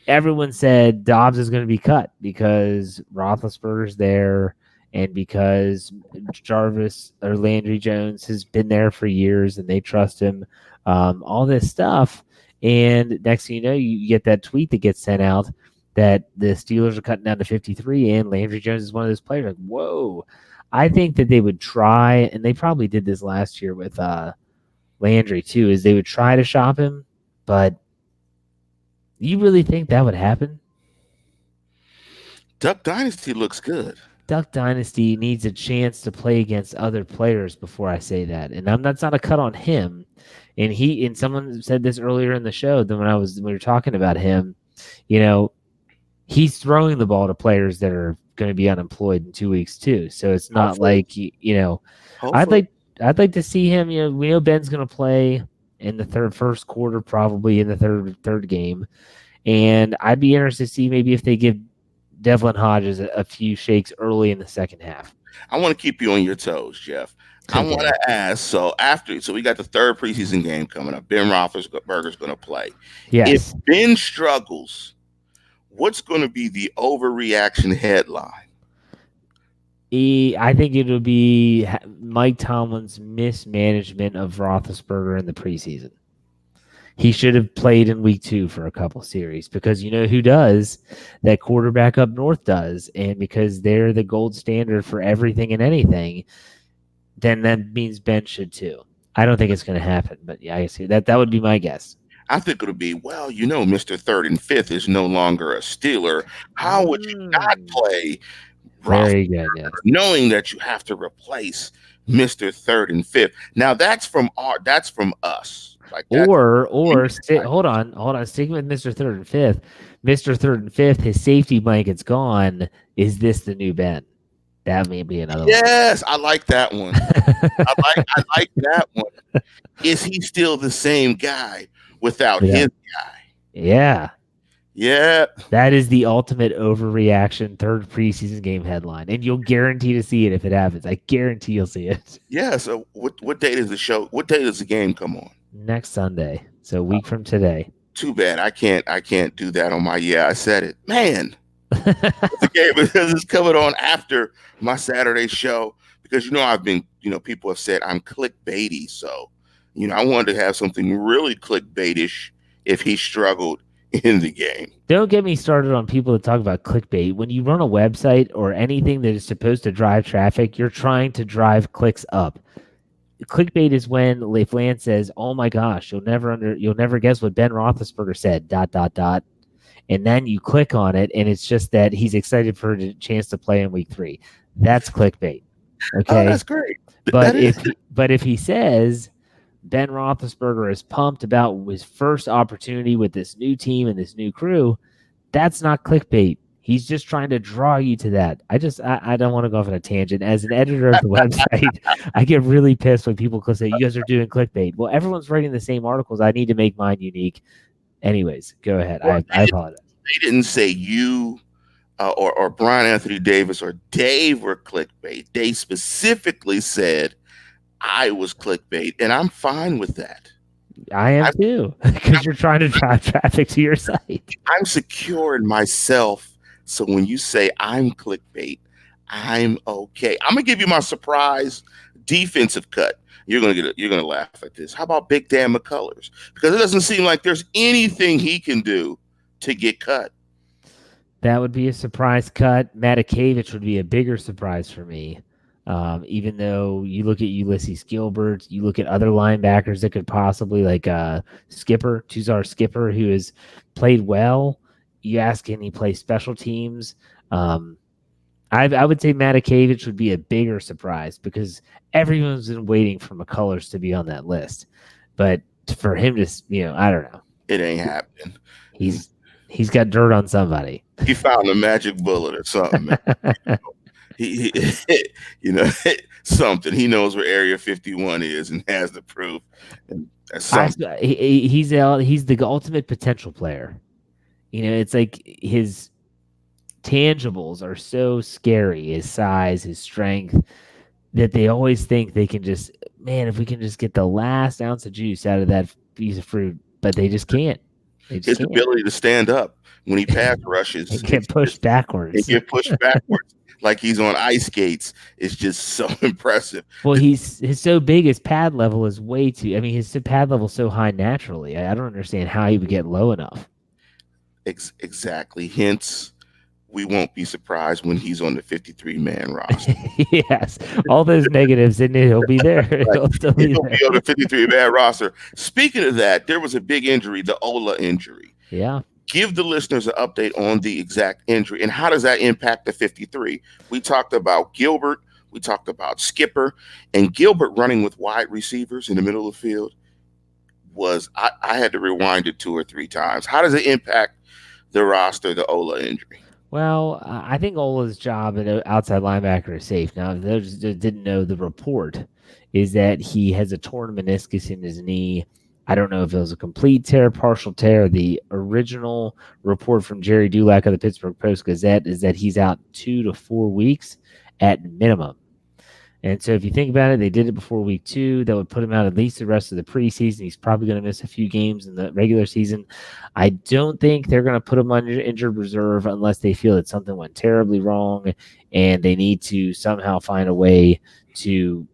Everyone said Dobbs is going to be cut because Roethlisberger's there and because Jarvis or Landry Jones has been there for years and they trust him. All this stuff, and next thing you know, you get that tweet that gets sent out that the Steelers are cutting down to 53, and Landry Jones is one of those players. Like, whoa. I think that they would try, and they probably did this last year with Landry too, is they would try to shop him, but you really think that would happen? Duck Dynasty looks good. Duck Dynasty needs a chance to play against other players before I say that. And that's not a cut on him. And someone said this earlier in the show when we were talking about him, he's throwing the ball to players that are going to be unemployed in 2 weeks too. So it's not like Hopefully. I'd like to see him. We know Ben's going to play in the first quarter, probably in the third game, and I'd be interested to see maybe if they give Devlin Hodges a few shakes early in the second half. I want to keep you on your toes, Jeff. I want to ask. So we got the third preseason game coming up. Ben Roethlisberger's going to play. Yes. If Ben struggles, what's going to be the overreaction headline? I think it would be Mike Tomlin's mismanagement of Roethlisberger in the preseason. He should have played in week 2 for a couple series because who does? That quarterback up north does. And because they're the gold standard for everything and anything, then that means Ben should too. I don't think it's going to happen, but yeah, I see that would be my guess. I think it'll be, Mr. Third and Fifth is no longer a Steeler. How would you not play very good, yes. knowing that you have to replace Mr. Third and Fifth? Now that's from us. Like hold on. Sticking with Mr. Third and Fifth. Mr. Third and Fifth, his safety blanket's gone. Is this the new Ben? That may be another one. Yes, I like that one. I like that one. Is he still the same guy without his guy? Yeah. Yeah. That is the ultimate overreaction third preseason game headline. And you'll guarantee to see it if it happens. I guarantee you'll see it. Yeah. So what date is the show? What day does the game come on? Next Sunday. So a week from today. Too bad. I can't do that on my I said it. Man. The game because it's coming on after my Saturday show because I've been people have said I'm clickbaity, so I wanted to have something really clickbaitish if he struggled in the game. Don't get me started on people that talk about clickbait. When you run a website or anything that is supposed to drive traffic, you're trying to drive clicks up. Clickbait is when Lance says, "Oh my gosh, you'll never guess what Ben Roethlisberger said." ... And then you click on it, and it's just that he's excited for a chance to play in week 3. That's clickbait. Okay, that's great. But if he says Ben Roethlisberger is pumped about his first opportunity with this new team and this new crew. That's not clickbait. He's just trying to draw you to that. I don't want to go off on a tangent. As an editor of the website, I get really pissed when people say, you guys are doing clickbait. Well, everyone's writing the same articles. I need to make mine unique. Anyways, go ahead. Well, I apologize. they didn't say you or Brian Anthony Davis or Dave were clickbait. They specifically said I was clickbait, and I'm fine with that. I am I'm, too, because you're trying to drive traffic to your site. I'm secure in myself. So when you say I'm clickbait, I'm okay. I'm gonna give you my surprise defensive cut. You're gonna laugh at this. How about Big Dan McCullers? Because it doesn't seem like there's anything he can do to get cut. That would be a surprise cut. Matakevich would be a bigger surprise for me. Even though you look at Ulysses Gilbert, you look at other linebackers that could possibly, like Skipper, Tuzar Skipper, who has played well. You ask, can he play special teams? I would say Matakevich would be a bigger surprise because everyone's been waiting for McCullers to be on that list. But for him to, I don't know. It ain't happening. He's got dirt on somebody. He found a magic bullet or something, man. he something. He knows where Area 51 is and has the proof. And that's something. He's the ultimate potential player. It's like his tangibles are so scary, his size, his strength, that they always think they can just, man, if we can just get the last ounce of juice out of that piece of fruit, but they just can't. His ability to stand up when he pass rushes and get pushed backwards. And get pushed backwards like he's on ice skates is just so impressive. Well, he's so big, his pad level is way too. I mean, his pad level is so high naturally. I don't understand how he would get low enough. Exactly. Hence, we won't be surprised when he's on the 53-man roster. Yes, all those negatives, and he'll be there. He'll still be on the 53-man roster. Speaking of that, there was a big injury, the Ola injury. Yeah. Give the listeners an update on the exact injury and how does that impact the 53? We talked about Gilbert, we talked about Skipper, and Gilbert running with wide receivers in the middle of the field was, I had to rewind it 2 or 3 times. How does it impact the roster, the Ola injury? Well, I think Ola's job at outside linebacker is safe. Now, if those that didn't know, the report is that he has a torn meniscus in his knee. I don't know if it was a complete tear, partial tear. The original report from Jerry Dulac of the Pittsburgh Post-Gazette is that he's out 2 to 4 weeks at minimum. And so if you think about it, they did it before week 2. That would put him out at least the rest of the preseason. He's probably going to miss a few games in the regular season. I don't think they're going to put him on injured reserve unless they feel that something went terribly wrong and they need to somehow find a way to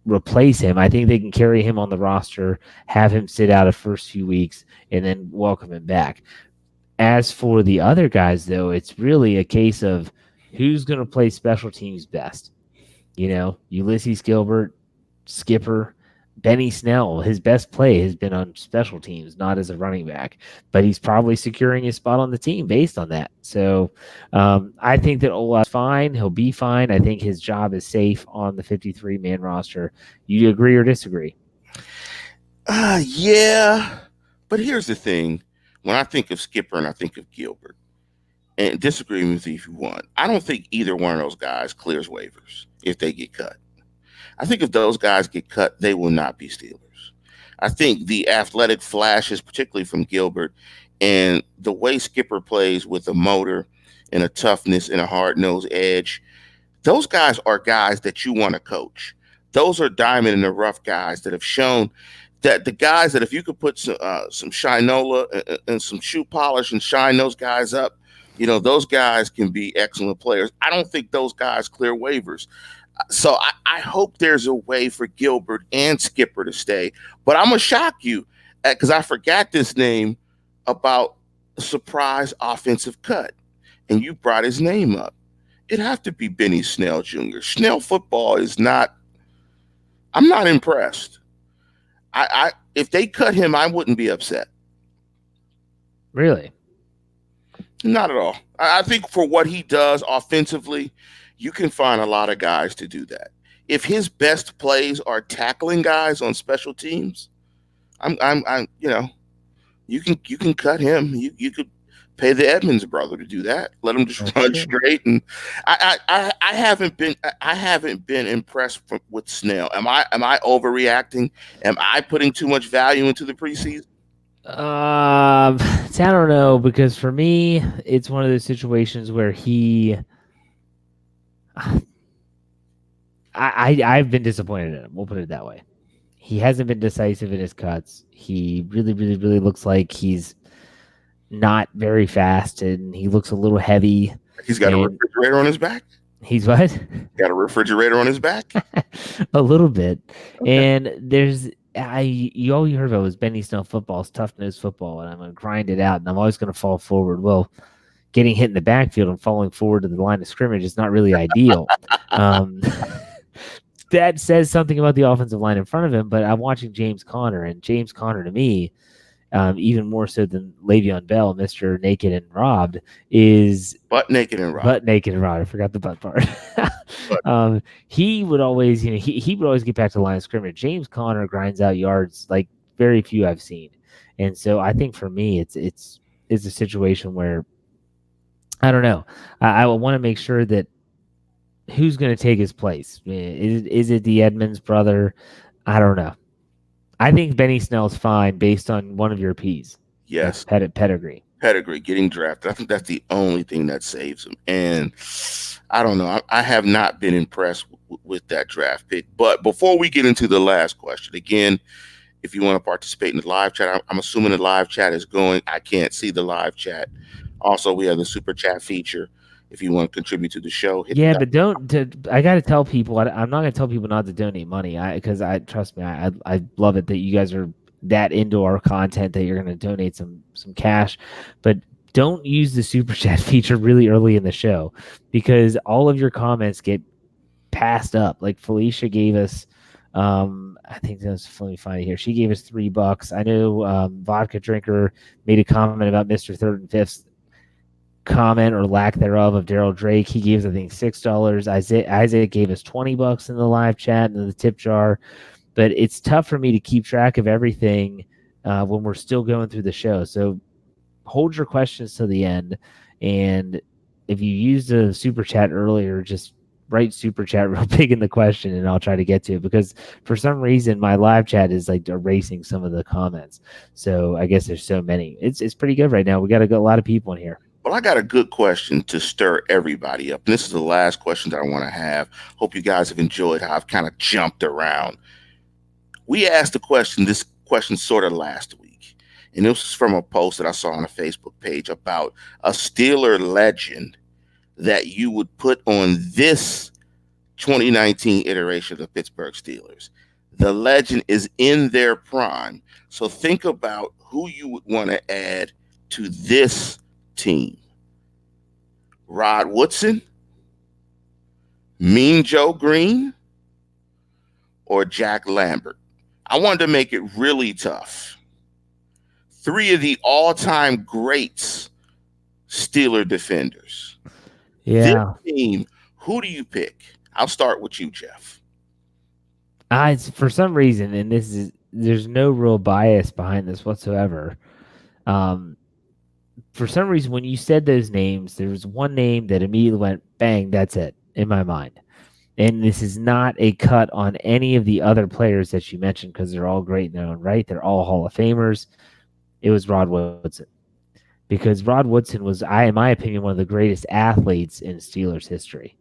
replace him. I think they can carry him on the roster, have him sit out the first few weeks, and then welcome him back. As for the other guys, though, it's really a case of who's going to play special teams best. Ulysses Gilbert, Skipper, Benny Snell, his best play has been on special teams, not as a running back, but he's probably securing his spot on the team based on that. So I think that Ola's fine. He'll be fine. I think his job is safe on the 53-man roster. You agree or disagree? Yeah, but here's the thing. When I think of Skipper and I think of Gilbert, and disagree with me if you want, I don't think either one of those guys clears waivers if they get cut. I think if those guys get cut, they will not be Steelers. I think the athletic flashes, particularly from Gilbert, and the way Skipper plays with a motor and a toughness and a hard-nosed edge, those guys are guys that you want to coach. Those are diamond in the rough guys that have shown that the guys that if you could put some shinola and some shoe polish and shine those guys up, those guys can be excellent players. I don't think those guys clear waivers. So I hope there's a way for Gilbert and Skipper to stay. But I'm going to shock you because I forgot this name about a surprise offensive cut. And you brought his name up. It'd have to be Benny Snell Jr. Snell football is not – I'm not impressed. If they cut him, I wouldn't be upset. Really? Not at all. I think for what he does offensively, you can find a lot of guys to do that. if his best plays are tackling guys on special teams, I'm you can cut him. You could pay the Edmonds brother to do that. Let him just That's run true. straight. And I haven't been impressed with Snell. Am I overreacting? Am I putting too much value into the preseason? I don't know because for me, it's one of those situations where I've been disappointed in him. We'll put it that way. He hasn't been decisive in his cuts. He really, really, really looks like he's not very fast, and he looks a little heavy. He's got a And refrigerator on his back. he's what? Got a refrigerator on his back. A little bit. Okay. And you all you heard about was Benny Snell football, tough nose football, and I'm gonna grind it out, and I'm always gonna fall forward. Well, getting hit in the backfield and falling forward to the line of scrimmage is not really ideal. Um, that says something about the offensive line in front of him. But I'm watching James Conner, and James Conner to me, even more so than Le'Veon Bell, Mr. Naked and Robbed, is Butt naked and robbed. butt naked and robbed. I forgot the butt part. But He would always, he would always get back to the line of scrimmage. James Conner grinds out yards like very few I've seen, and so I think for me, it's a situation where I don't know. I want to make sure that who's going to take his place. Is it the Edmonds brother? I don't know. I think Benny Snell's fine based on one of your P's. That's yes, pedigree. pedigree, getting drafted. I think that's the only thing that saves him. And I don't know. I have not been impressed with that draft pick. But before we get into the last question, again, if you want to participate in the live chat, I'm assuming the live chat is going. I can't see the live chat. Also, we have the super chat feature. If you want to contribute to the show, hit Yeah, the but don't. I got to tell people. I'm not going to tell people not to donate money. Because I trust me. I love it that you guys are that into our content that you're going to donate some cash, but don't use the super chat feature really early in the show because all of your comments get passed up. Like Felicia gave us, I think that's let me find it here. She gave us $3. I know Vodka Drinker made a comment about Mr. Third and Fifth comment or lack thereof of Daryl Drake. He gives I think $6. Isaac gave us $20 in the live chat and the tip jar. But it's tough for me to keep track of everything when we're still going through the show. So hold your questions to the end. And if you used a super chat earlier, just write super chat real big in the question and I'll try to get to it because for some reason my live chat is like erasing some of the comments. So I guess there's so many. It's pretty good right now. We got a lot of people in here. Well, I got a good question to stir everybody up. And this is the last question that I want to have. Hope you guys have enjoyed how I've kind of jumped around. We asked this question sort of last week. And this was from a post that I saw on a Facebook page about a Steeler legend that you would put on this 2019 iteration of the Pittsburgh Steelers. The legend is in their prime. So think about who you would want to add to this team. Rod Woodson, Mean Joe Green, or Jack Lambert. I wanted to make it really tough. Three of the all-time greats Steeler defenders. Yeah. This team, who do you pick? I'll start with you, Jeff. For some reason, and there's no real bias behind this whatsoever. For some reason, when you said those names, there was one name that immediately went bang. That's it in my mind. And this is not a cut on any of the other players that you mentioned because they're all great in their own right. They're all Hall of Famers. It was Rod Woodson because Rod Woodson was, in my opinion, one of the greatest athletes in Steelers history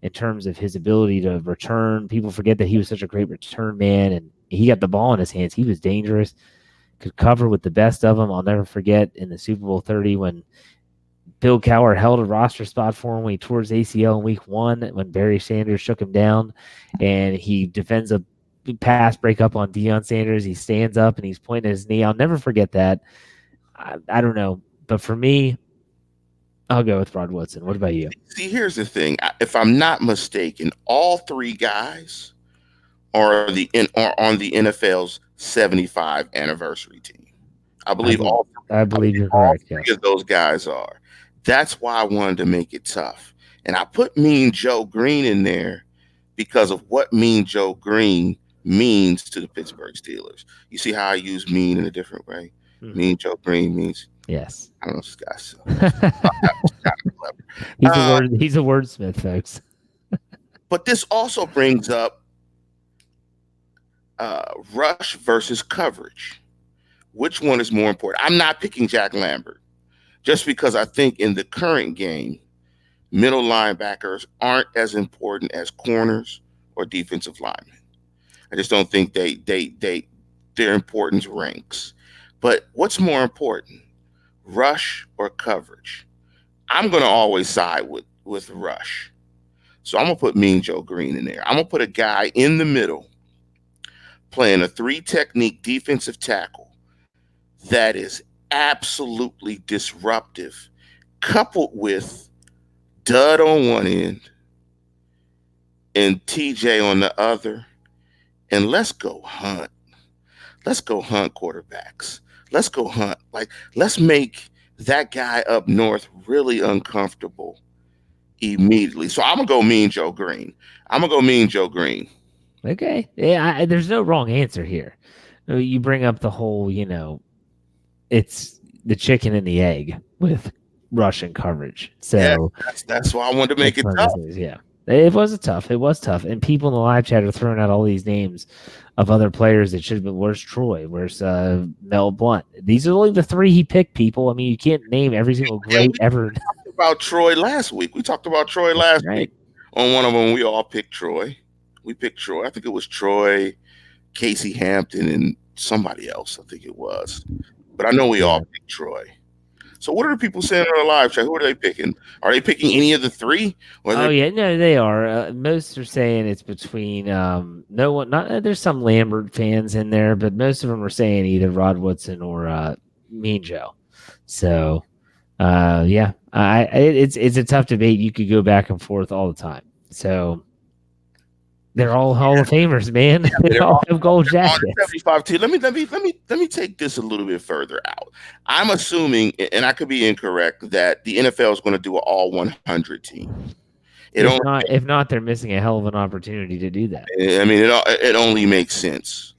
in terms of his ability to return. People forget that he was such a great return man, and he got the ball in his hands. He was dangerous, could cover with the best of them. I'll never forget in the Super Bowl 30 when Bill Cowher held a roster spot for him when he tore his ACL in week 1 when Barry Sanders shook him down, and he defends a pass breakup on Deion Sanders. He stands up and he's pointing at his knee. I'll never forget that. I don't know. But for me, I'll go with Rod Woodson. What about you? See, here's the thing. If I'm not mistaken, all three guys are on the NFL's 75 anniversary team. I believe you're all correct. three Yes. of those guys are. That's why I wanted to make it tough. And I put Mean Joe Green in there because of what Mean Joe Green means to the Pittsburgh Steelers. You see how I use mean in a different way? Mhm. Mean Joe Green means, Yes. I don't know, this guy's so kind of clever. He's a wordsmith, folks. But this also brings up rush versus coverage. Which one is more important? I'm not picking Jack Lambert just because I think in the current game, middle linebackers aren't as important as corners or defensive linemen. I just don't think their importance ranks. But what's more important, rush or coverage? I'm gonna always side with rush. So I'm gonna put Mean Joe Green in there. I'm gonna put a guy in the middle playing a three technique defensive tackle that is absolutely disruptive, coupled with Dud on one end and TJ on the other. And let's go hunt. Let's go hunt quarterbacks. Let's go hunt. Like, let's make that guy up north really uncomfortable immediately. So I'm gonna go Mean Joe Green. I'm gonna go Mean Joe Green. Okay. Yeah, there's no wrong answer here. You bring up the whole, it's the chicken and the egg with Russian coverage. Yeah, So that's why I wanted to make that's it one of tough. those things, yeah. It was tough. It was tough. And people in the live chat are throwing out all these names of other players that should have been. Where's Troy? Where's Mel Blunt? These are only the three he picked, people. I mean, you can't name every single great ever. About Troy last week. We talked about Troy last Right. week. On one of them, we all picked Troy. We picked Troy. I think it was Troy, Casey Hampton, and somebody else. I think it was. But I know we all picked Troy. So what are the people saying on the live chat? Who are they picking? Are they picking any of the three? Oh yeah, no, they are. Most are saying it's between no one. Not there's some Lambert fans in there, but most of them are saying either Rod Woodson or Mean Joe. So yeah, it's a tough debate. You could go back and forth all the time. So they're all Hall of Famers, man. Yeah, they all have gold jackets. 75 team. Let me take this a little bit further out. I'm assuming, and I could be incorrect, that the NFL is going to do an all 100 team. If not, they're missing a hell of an opportunity to do that. I mean, it only makes sense.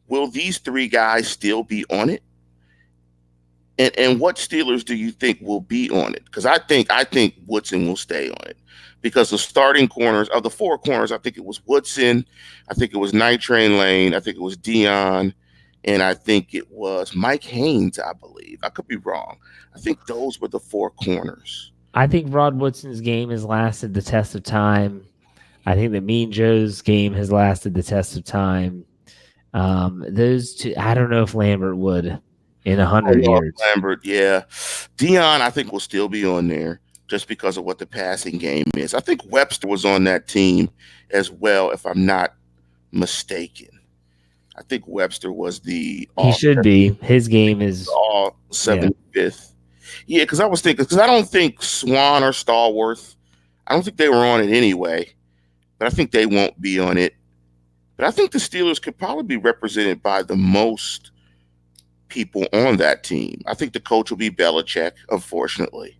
Will these three guys still be on it? And what Steelers do you think will be on it? Because I think Woodson will stay on it. Because the starting corners of the four corners, I think it was Woodson, I think it was Night Train Lane, I think it was Dion, and I think it was Mike Haynes, I believe. I could be wrong. I think those were the four corners. I think Rod Woodson's game has lasted the test of time. I think that Mean Joe's game has lasted the test of time. Those two, I don't know if Lambert would in 100 years. Lambert, yeah. Dion, I think, will still be on there just because of what the passing game is. I think Webster was on that team as well, if I'm not mistaken. I think Webster was he should be. His game is all 75th. Yeah, because I was thinking, because I don't think Swan or Stallworth, I don't think they were on it anyway, but I think they won't be on it. But I think the Steelers could probably be represented by the most people on that team. I think the coach will be Belichick, unfortunately.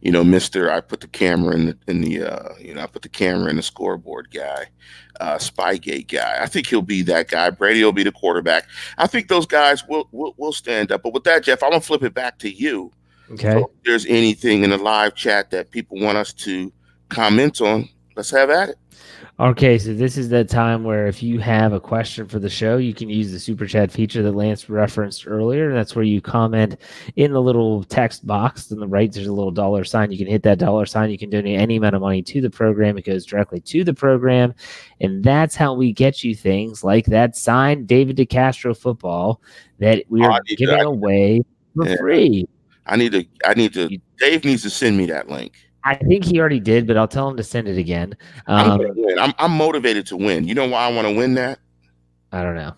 Mr. I put the camera I put the camera in the scoreboard guy, Spygate guy. I think he'll be that guy. Brady will be the quarterback. I think those guys will stand up. But with that, Jeff, I'm gonna flip it back to you. Okay. So if there's anything in the live chat that people want us to comment on, let's have at it. Okay, so this is the time where if you have a question for the show, you can use the super chat feature that Lance referenced earlier. That's where you comment in the little text box. On the right, there's a little $sign. You can hit that $sign. You can donate any amount of money to the program. It goes directly to the program. And that's how we get you things like that signed David DeCastro football that we are giving away for free. I need to. Dave needs to send me that link. I think he already did, but I'll tell him to send it again. I'm gonna win. I'm motivated to win. You know why I want to win that? I don't know.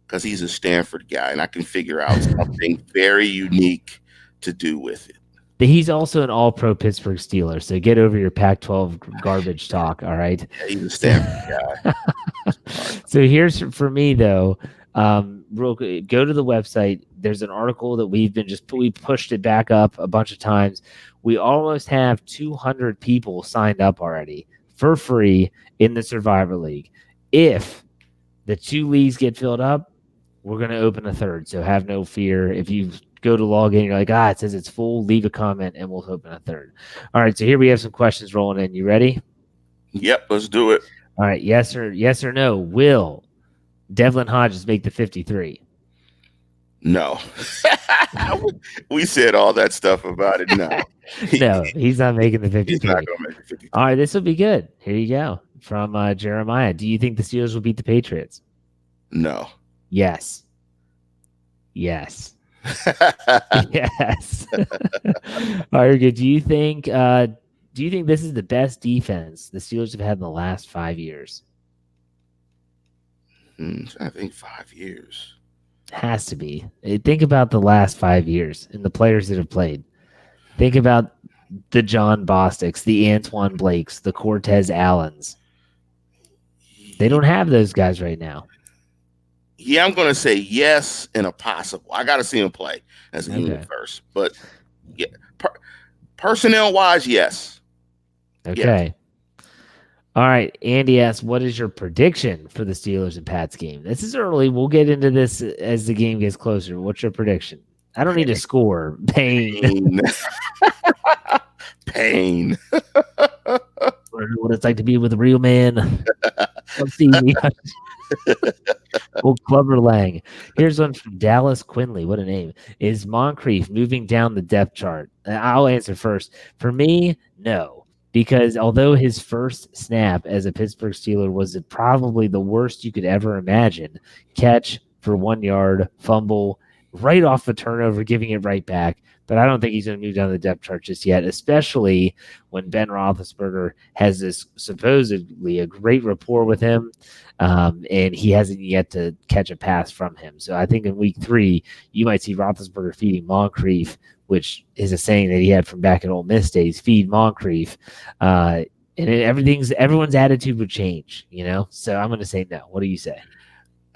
Because he's a Stanford guy, and I can figure out something very unique to do with it. But he's also an all-pro Pittsburgh Steeler, so get over your Pac-12 garbage talk, all right? Yeah, he's a Stanford guy. So here's for me, though. Real quick, go to the website. There's an article that we pushed it back up a bunch of times. We almost have 200 people signed up already for free in the Survivor League. If the two leagues get filled up, we're going to open a third. So have no fear. If you go to log in, you're like, it says it's full, leave a comment and we'll open a third. All right. So here we have some questions rolling in. You ready? Yep, let's do it. All right. Yes or no. Will Devlin Hodges make the 53? No. We said all that stuff about it. No. No, he's not making the 53. He's not going to make the 53. All right. This will be good. Here you go. From Jeremiah. Do you think the Steelers will beat the Patriots? No. Yes. Yes. Yes. All right, good. Do you think this is the best defense the Steelers have had in the last 5 years? I think 5 years. Has to be. Think about the last 5 years and the players that have played. Think about the John Bosticks, the Antoine Blakes, the Cortez Allens. They don't have those guys right now. Yeah, I'm going to say yes and a possible. I got to see him play as a unit first. But yeah, personnel-wise, yes. Okay. Yes. All right. Andy asks, what is your prediction for the Steelers and Pats game? This is early. We'll get into this as the game gets closer. What's your prediction? I don't need a score. Pain. Pain. What it's like to be with a real man. Come see me. Well, Clubber Lang. Here's one from Dallas Quinley. What a name. Is Moncrief moving down the depth chart? I'll answer first. For me, no. Because although his first snap as a Pittsburgh Steeler was probably the worst you could ever imagine, catch for 1 yard, fumble, right off the turnover, giving it right back. But I don't think he's going to move down the depth chart just yet, especially when Ben Roethlisberger has this supposedly a great rapport with him, and he hasn't yet to catch a pass from him. So I think in week 3, you might see Roethlisberger feeding Moncrief, which is a saying that he had from back in Ole Miss days, feed Moncrief. And everyone's attitude would change, So I'm going to say no. What do you say?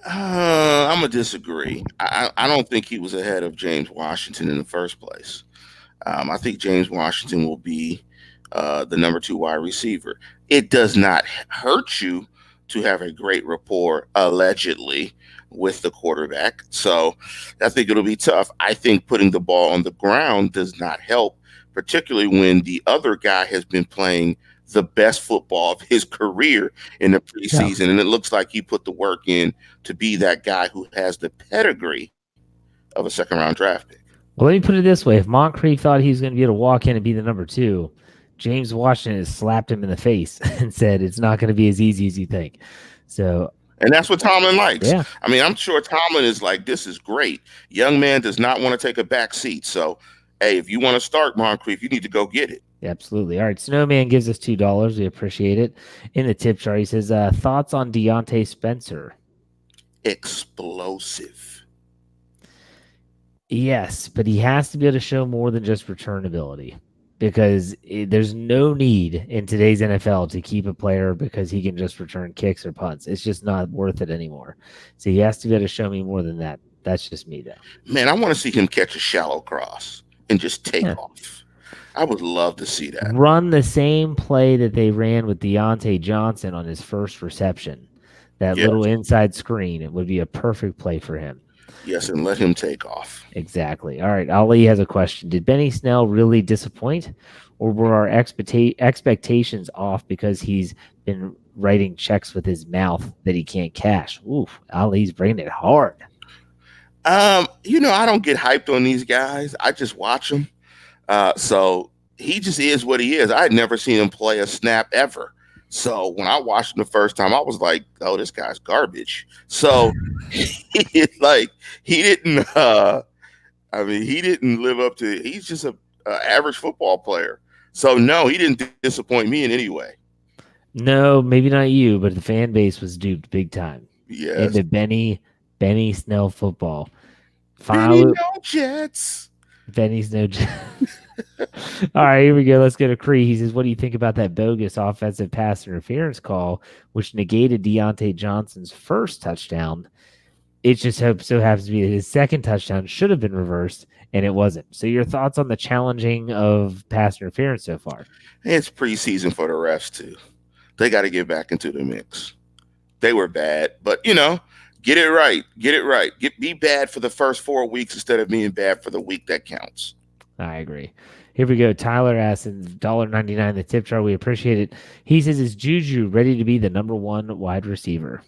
I'm going to disagree. I don't think he was ahead of James Washington in the first place. I think James Washington will be the number 2 wide receiver. It does not hurt you to have a great rapport, allegedly, with the quarterback. So I think it'll be tough. I think putting the ball on the ground does not help, particularly when the other guy has been playing the best football of his career in the preseason. Yeah. And it looks like he put the work in to be that guy who has the pedigree of a second-round draft pick. Well, let me put it this way. If Moncrief thought he was going to be able to walk in and be the number 2, James Washington has slapped him in the face and said it's not going to be as easy as you think. So, and that's what Tomlin likes. Yeah. I mean, I'm sure Tomlin is like, this is great. Young man does not want to take a back seat. So, hey, if you want to start Moncrief, you need to go get it. Absolutely. All right. Snowman gives us $2. We appreciate it. In the tip jar, he says, thoughts on Deontay Spencer? Explosive. Yes, but he has to be able to show more than just return ability, because there's no need in today's NFL to keep a player because he can just return kicks or punts. It's just not worth it anymore. So he has to be able to show me more than that. That's just me, though. Man, I want to see him catch a shallow cross and just take off. I would love to see that. Run the same play that they ran with Deontay Johnson on his first reception. That little inside screen. It would be a perfect play for him. Yes, and let him take off. Exactly. All right, Ali has a question. Did Benny Snell really disappoint, or were our expectations off because he's been writing checks with his mouth that he can't cash? Oof, Ali's bringing it hard. I don't get hyped on these guys. I just watch them. So he just is what he is. I had never seen him play a snap ever. So when I watched him the first time, I was like, oh, this guy's garbage. So he didn't live up to, he's just an average football player. So no, he didn't disappoint me in any way. No, maybe not you, but the fan base was duped big time. Yes. Into Benny Snell football. Benny no Jets. Benny's no Jets. All right, here we go. Let's go to Cree. He says, what do you think about that bogus offensive pass interference call, which negated Deontay Johnson's first touchdown? It just so happens to be that his second touchdown should have been reversed, and it wasn't. So your thoughts on the challenging of pass interference so far? It's preseason for the refs too. They got to get back into the mix. They were bad, but get it right. Get it right. Be bad for the first 4 weeks instead of being bad for the week that counts. I agree. Here we go. Tyler asks $1.99 the tip jar. We appreciate it. He says, is Juju ready to be the number one wide receiver?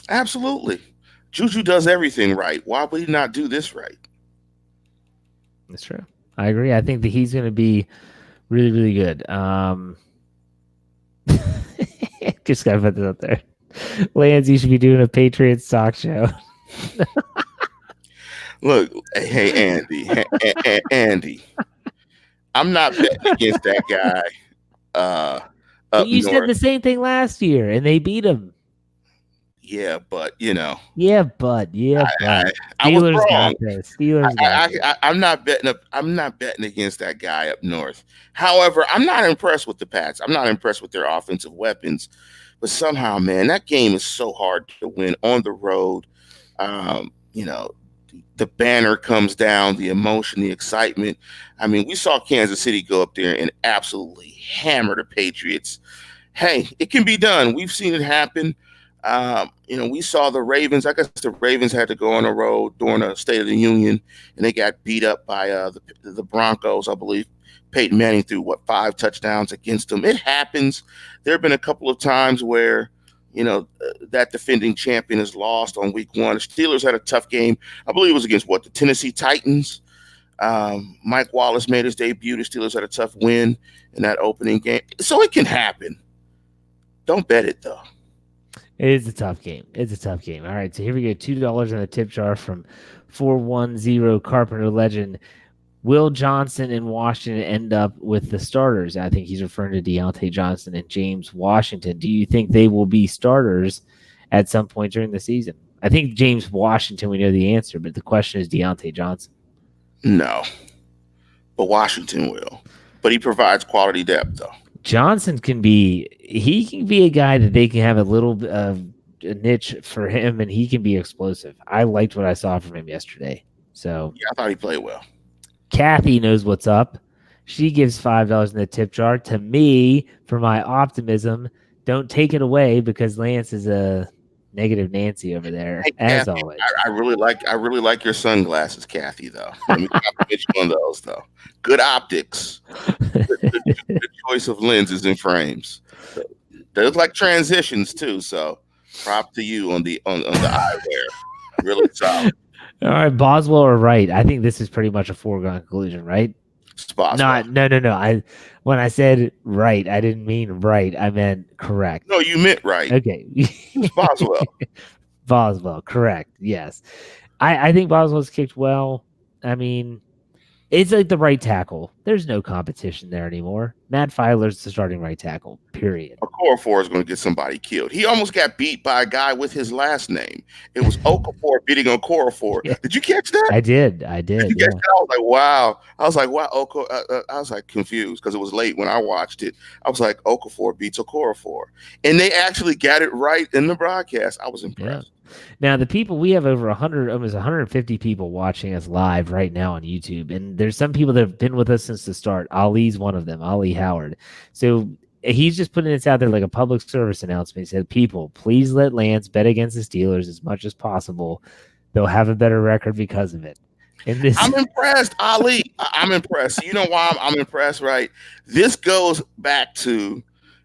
Absolutely. Juju does everything right. Why would he not do this right? That's true. I agree. I think that he's going to be really, really good. Just got to put this out there. Lance, you should be doing a Patriots talk show. Look, hey, Andy. Andy. I'm not betting against that guy. But you said the same thing last year, and they beat him. Yeah, but Yeah, but I was Steelers wrong. got this. Steelers got this. I'm not betting against that guy up north. However, I'm not impressed with the Pats. I'm not impressed with their offensive weapons. But somehow, man, that game is so hard to win on the road. The banner comes down, the emotion, the excitement. I mean, we saw Kansas City go up there and absolutely hammer the Patriots. Hey, it can be done. We've seen it happen. We saw the Ravens. I guess the Ravens had to go on the road during a State of the Union, and they got beat up by the Broncos, I believe. Peyton Manning threw 5 touchdowns against them. It happens. There have been a couple of times where that defending champion is lost on week 1. The Steelers had a tough game. I believe it was against the Tennessee Titans. Mike Wallace made his debut. The Steelers had a tough win in that opening game. So it can happen. Don't bet it, though. It is a tough game. It's a tough game. All right, so here we go. $2 in the tip jar from 410 Carpenter Legend. Will Johnson and Washington end up with the starters? I think he's referring to Deontay Johnson and James Washington. Do you think they will be starters at some point during the season? I think James Washington, we know the answer, but the question is Deontay Johnson. No, but Washington will. But he provides quality depth, though. Johnson can be a guy that they can have a little a niche for him, and he can be explosive. I liked what I saw from him yesterday. So yeah, I thought he played well. Kathy knows what's up. She gives $5 in the tip jar to me for my optimism. Don't take it away because Lance is a negative Nancy over there, hey, as Kathy, always. I really like your sunglasses, Kathy. Though, let me compliment you on those. Though, good optics. Good choice of lenses and frames. They look like transitions too. So, prop to you on the eyewear. Really solid. All right, Boswell or Wright? I think this is pretty much a foregone conclusion, right? No. When I said right, I didn't mean right. I meant correct. No, you meant right. Okay. It's Boswell. Boswell, correct. Yes. I think Boswell's kicked well. I mean, it's like the right tackle. There's no competition there anymore. Matt Filer's the starting right tackle, period. Okorafor is going to get somebody killed. He almost got beat by a guy with his last name. It was Okafor beating Okorafor. Yeah. Did you catch that? I did. Did you catch that? I was like, wow. I was like, I was like confused because it was late when I watched it. I was like, Okafor beats Okorafor. And they actually got it right in the broadcast. I was impressed. Yeah. Now, the people, we have over 100, almost 150 people watching us live right now on YouTube. And there's some people that have been with us since the start. Ali's one of them, Ali Howard. So he's just putting this out there like a public service announcement. He said, people, please let Lance bet against the Steelers as much as possible. They'll have a better record because of it. I'm impressed, Ali. I'm impressed. You know why I'm impressed, right? This goes back to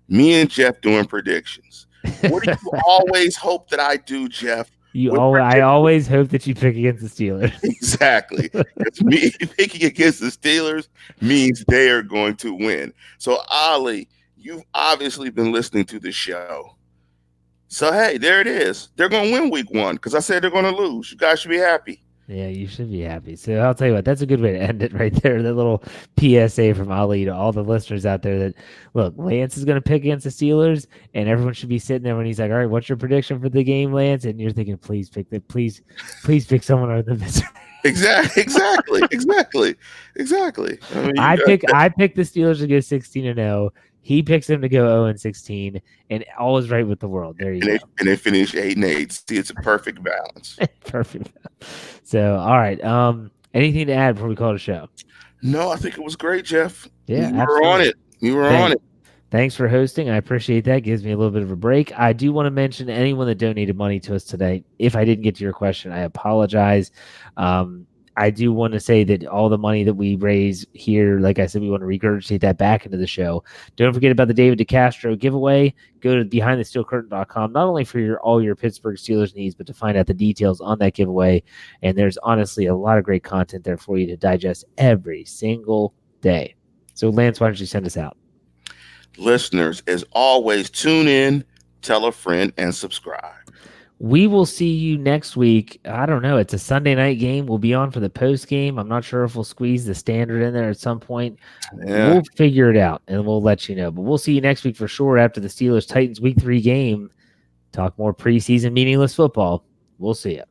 me and Jeff doing predictions. What do you always hope that I do, Jeff? I always hope that you pick against the Steelers. Exactly. Because me picking against the Steelers means they are going to win. So, Ali, you've obviously been listening to the show. So, hey, there it is. They're going to win week 1 because I said they're going to lose. You guys should be happy. Yeah, you should be happy. So I'll tell you what, that's a good way to end it right there. That little PSA from Ali to all the listeners out there that, look, Lance is going to pick against the Steelers, and everyone should be sitting there when he's like, all right, what's your prediction for the game, Lance? And you're thinking, please pick someone other than Pittsburgh. Exactly. I mean, I pick the Steelers to go 16-0. He picks them to go 0-16, and all is right with the world. There you And go. they finish 8-8. See, it's a perfect balance. Perfect. So, all right. Anything to add before we call it a show? No, I think it was great, Jeff. Yeah, You were on absolutely. it. You were on Thank, it. Thanks for hosting. I appreciate that. Gives me a little bit of a break. I do want to mention anyone that donated money to us today. If I didn't get to your question, I apologize. I do want to say that all the money that we raise here, like I said, we want to regurgitate that back into the show. Don't forget about the David DeCastro giveaway. Go to behindthesteelcurtain.com, not only for all your Pittsburgh Steelers needs, but to find out the details on that giveaway. And there's honestly a lot of great content there for you to digest every single day. So, Lance, why don't you send us out? Listeners, as always, tune in, tell a friend, and subscribe. We will see you next week. I don't know. It's a Sunday night game. We'll be on for the post game. I'm not sure if we'll squeeze the standard in there at some point. Yeah. We'll figure it out and we'll let you know. But we'll see you next week for sure after the Steelers Titans week 3 game. Talk more preseason meaningless football. We'll see you.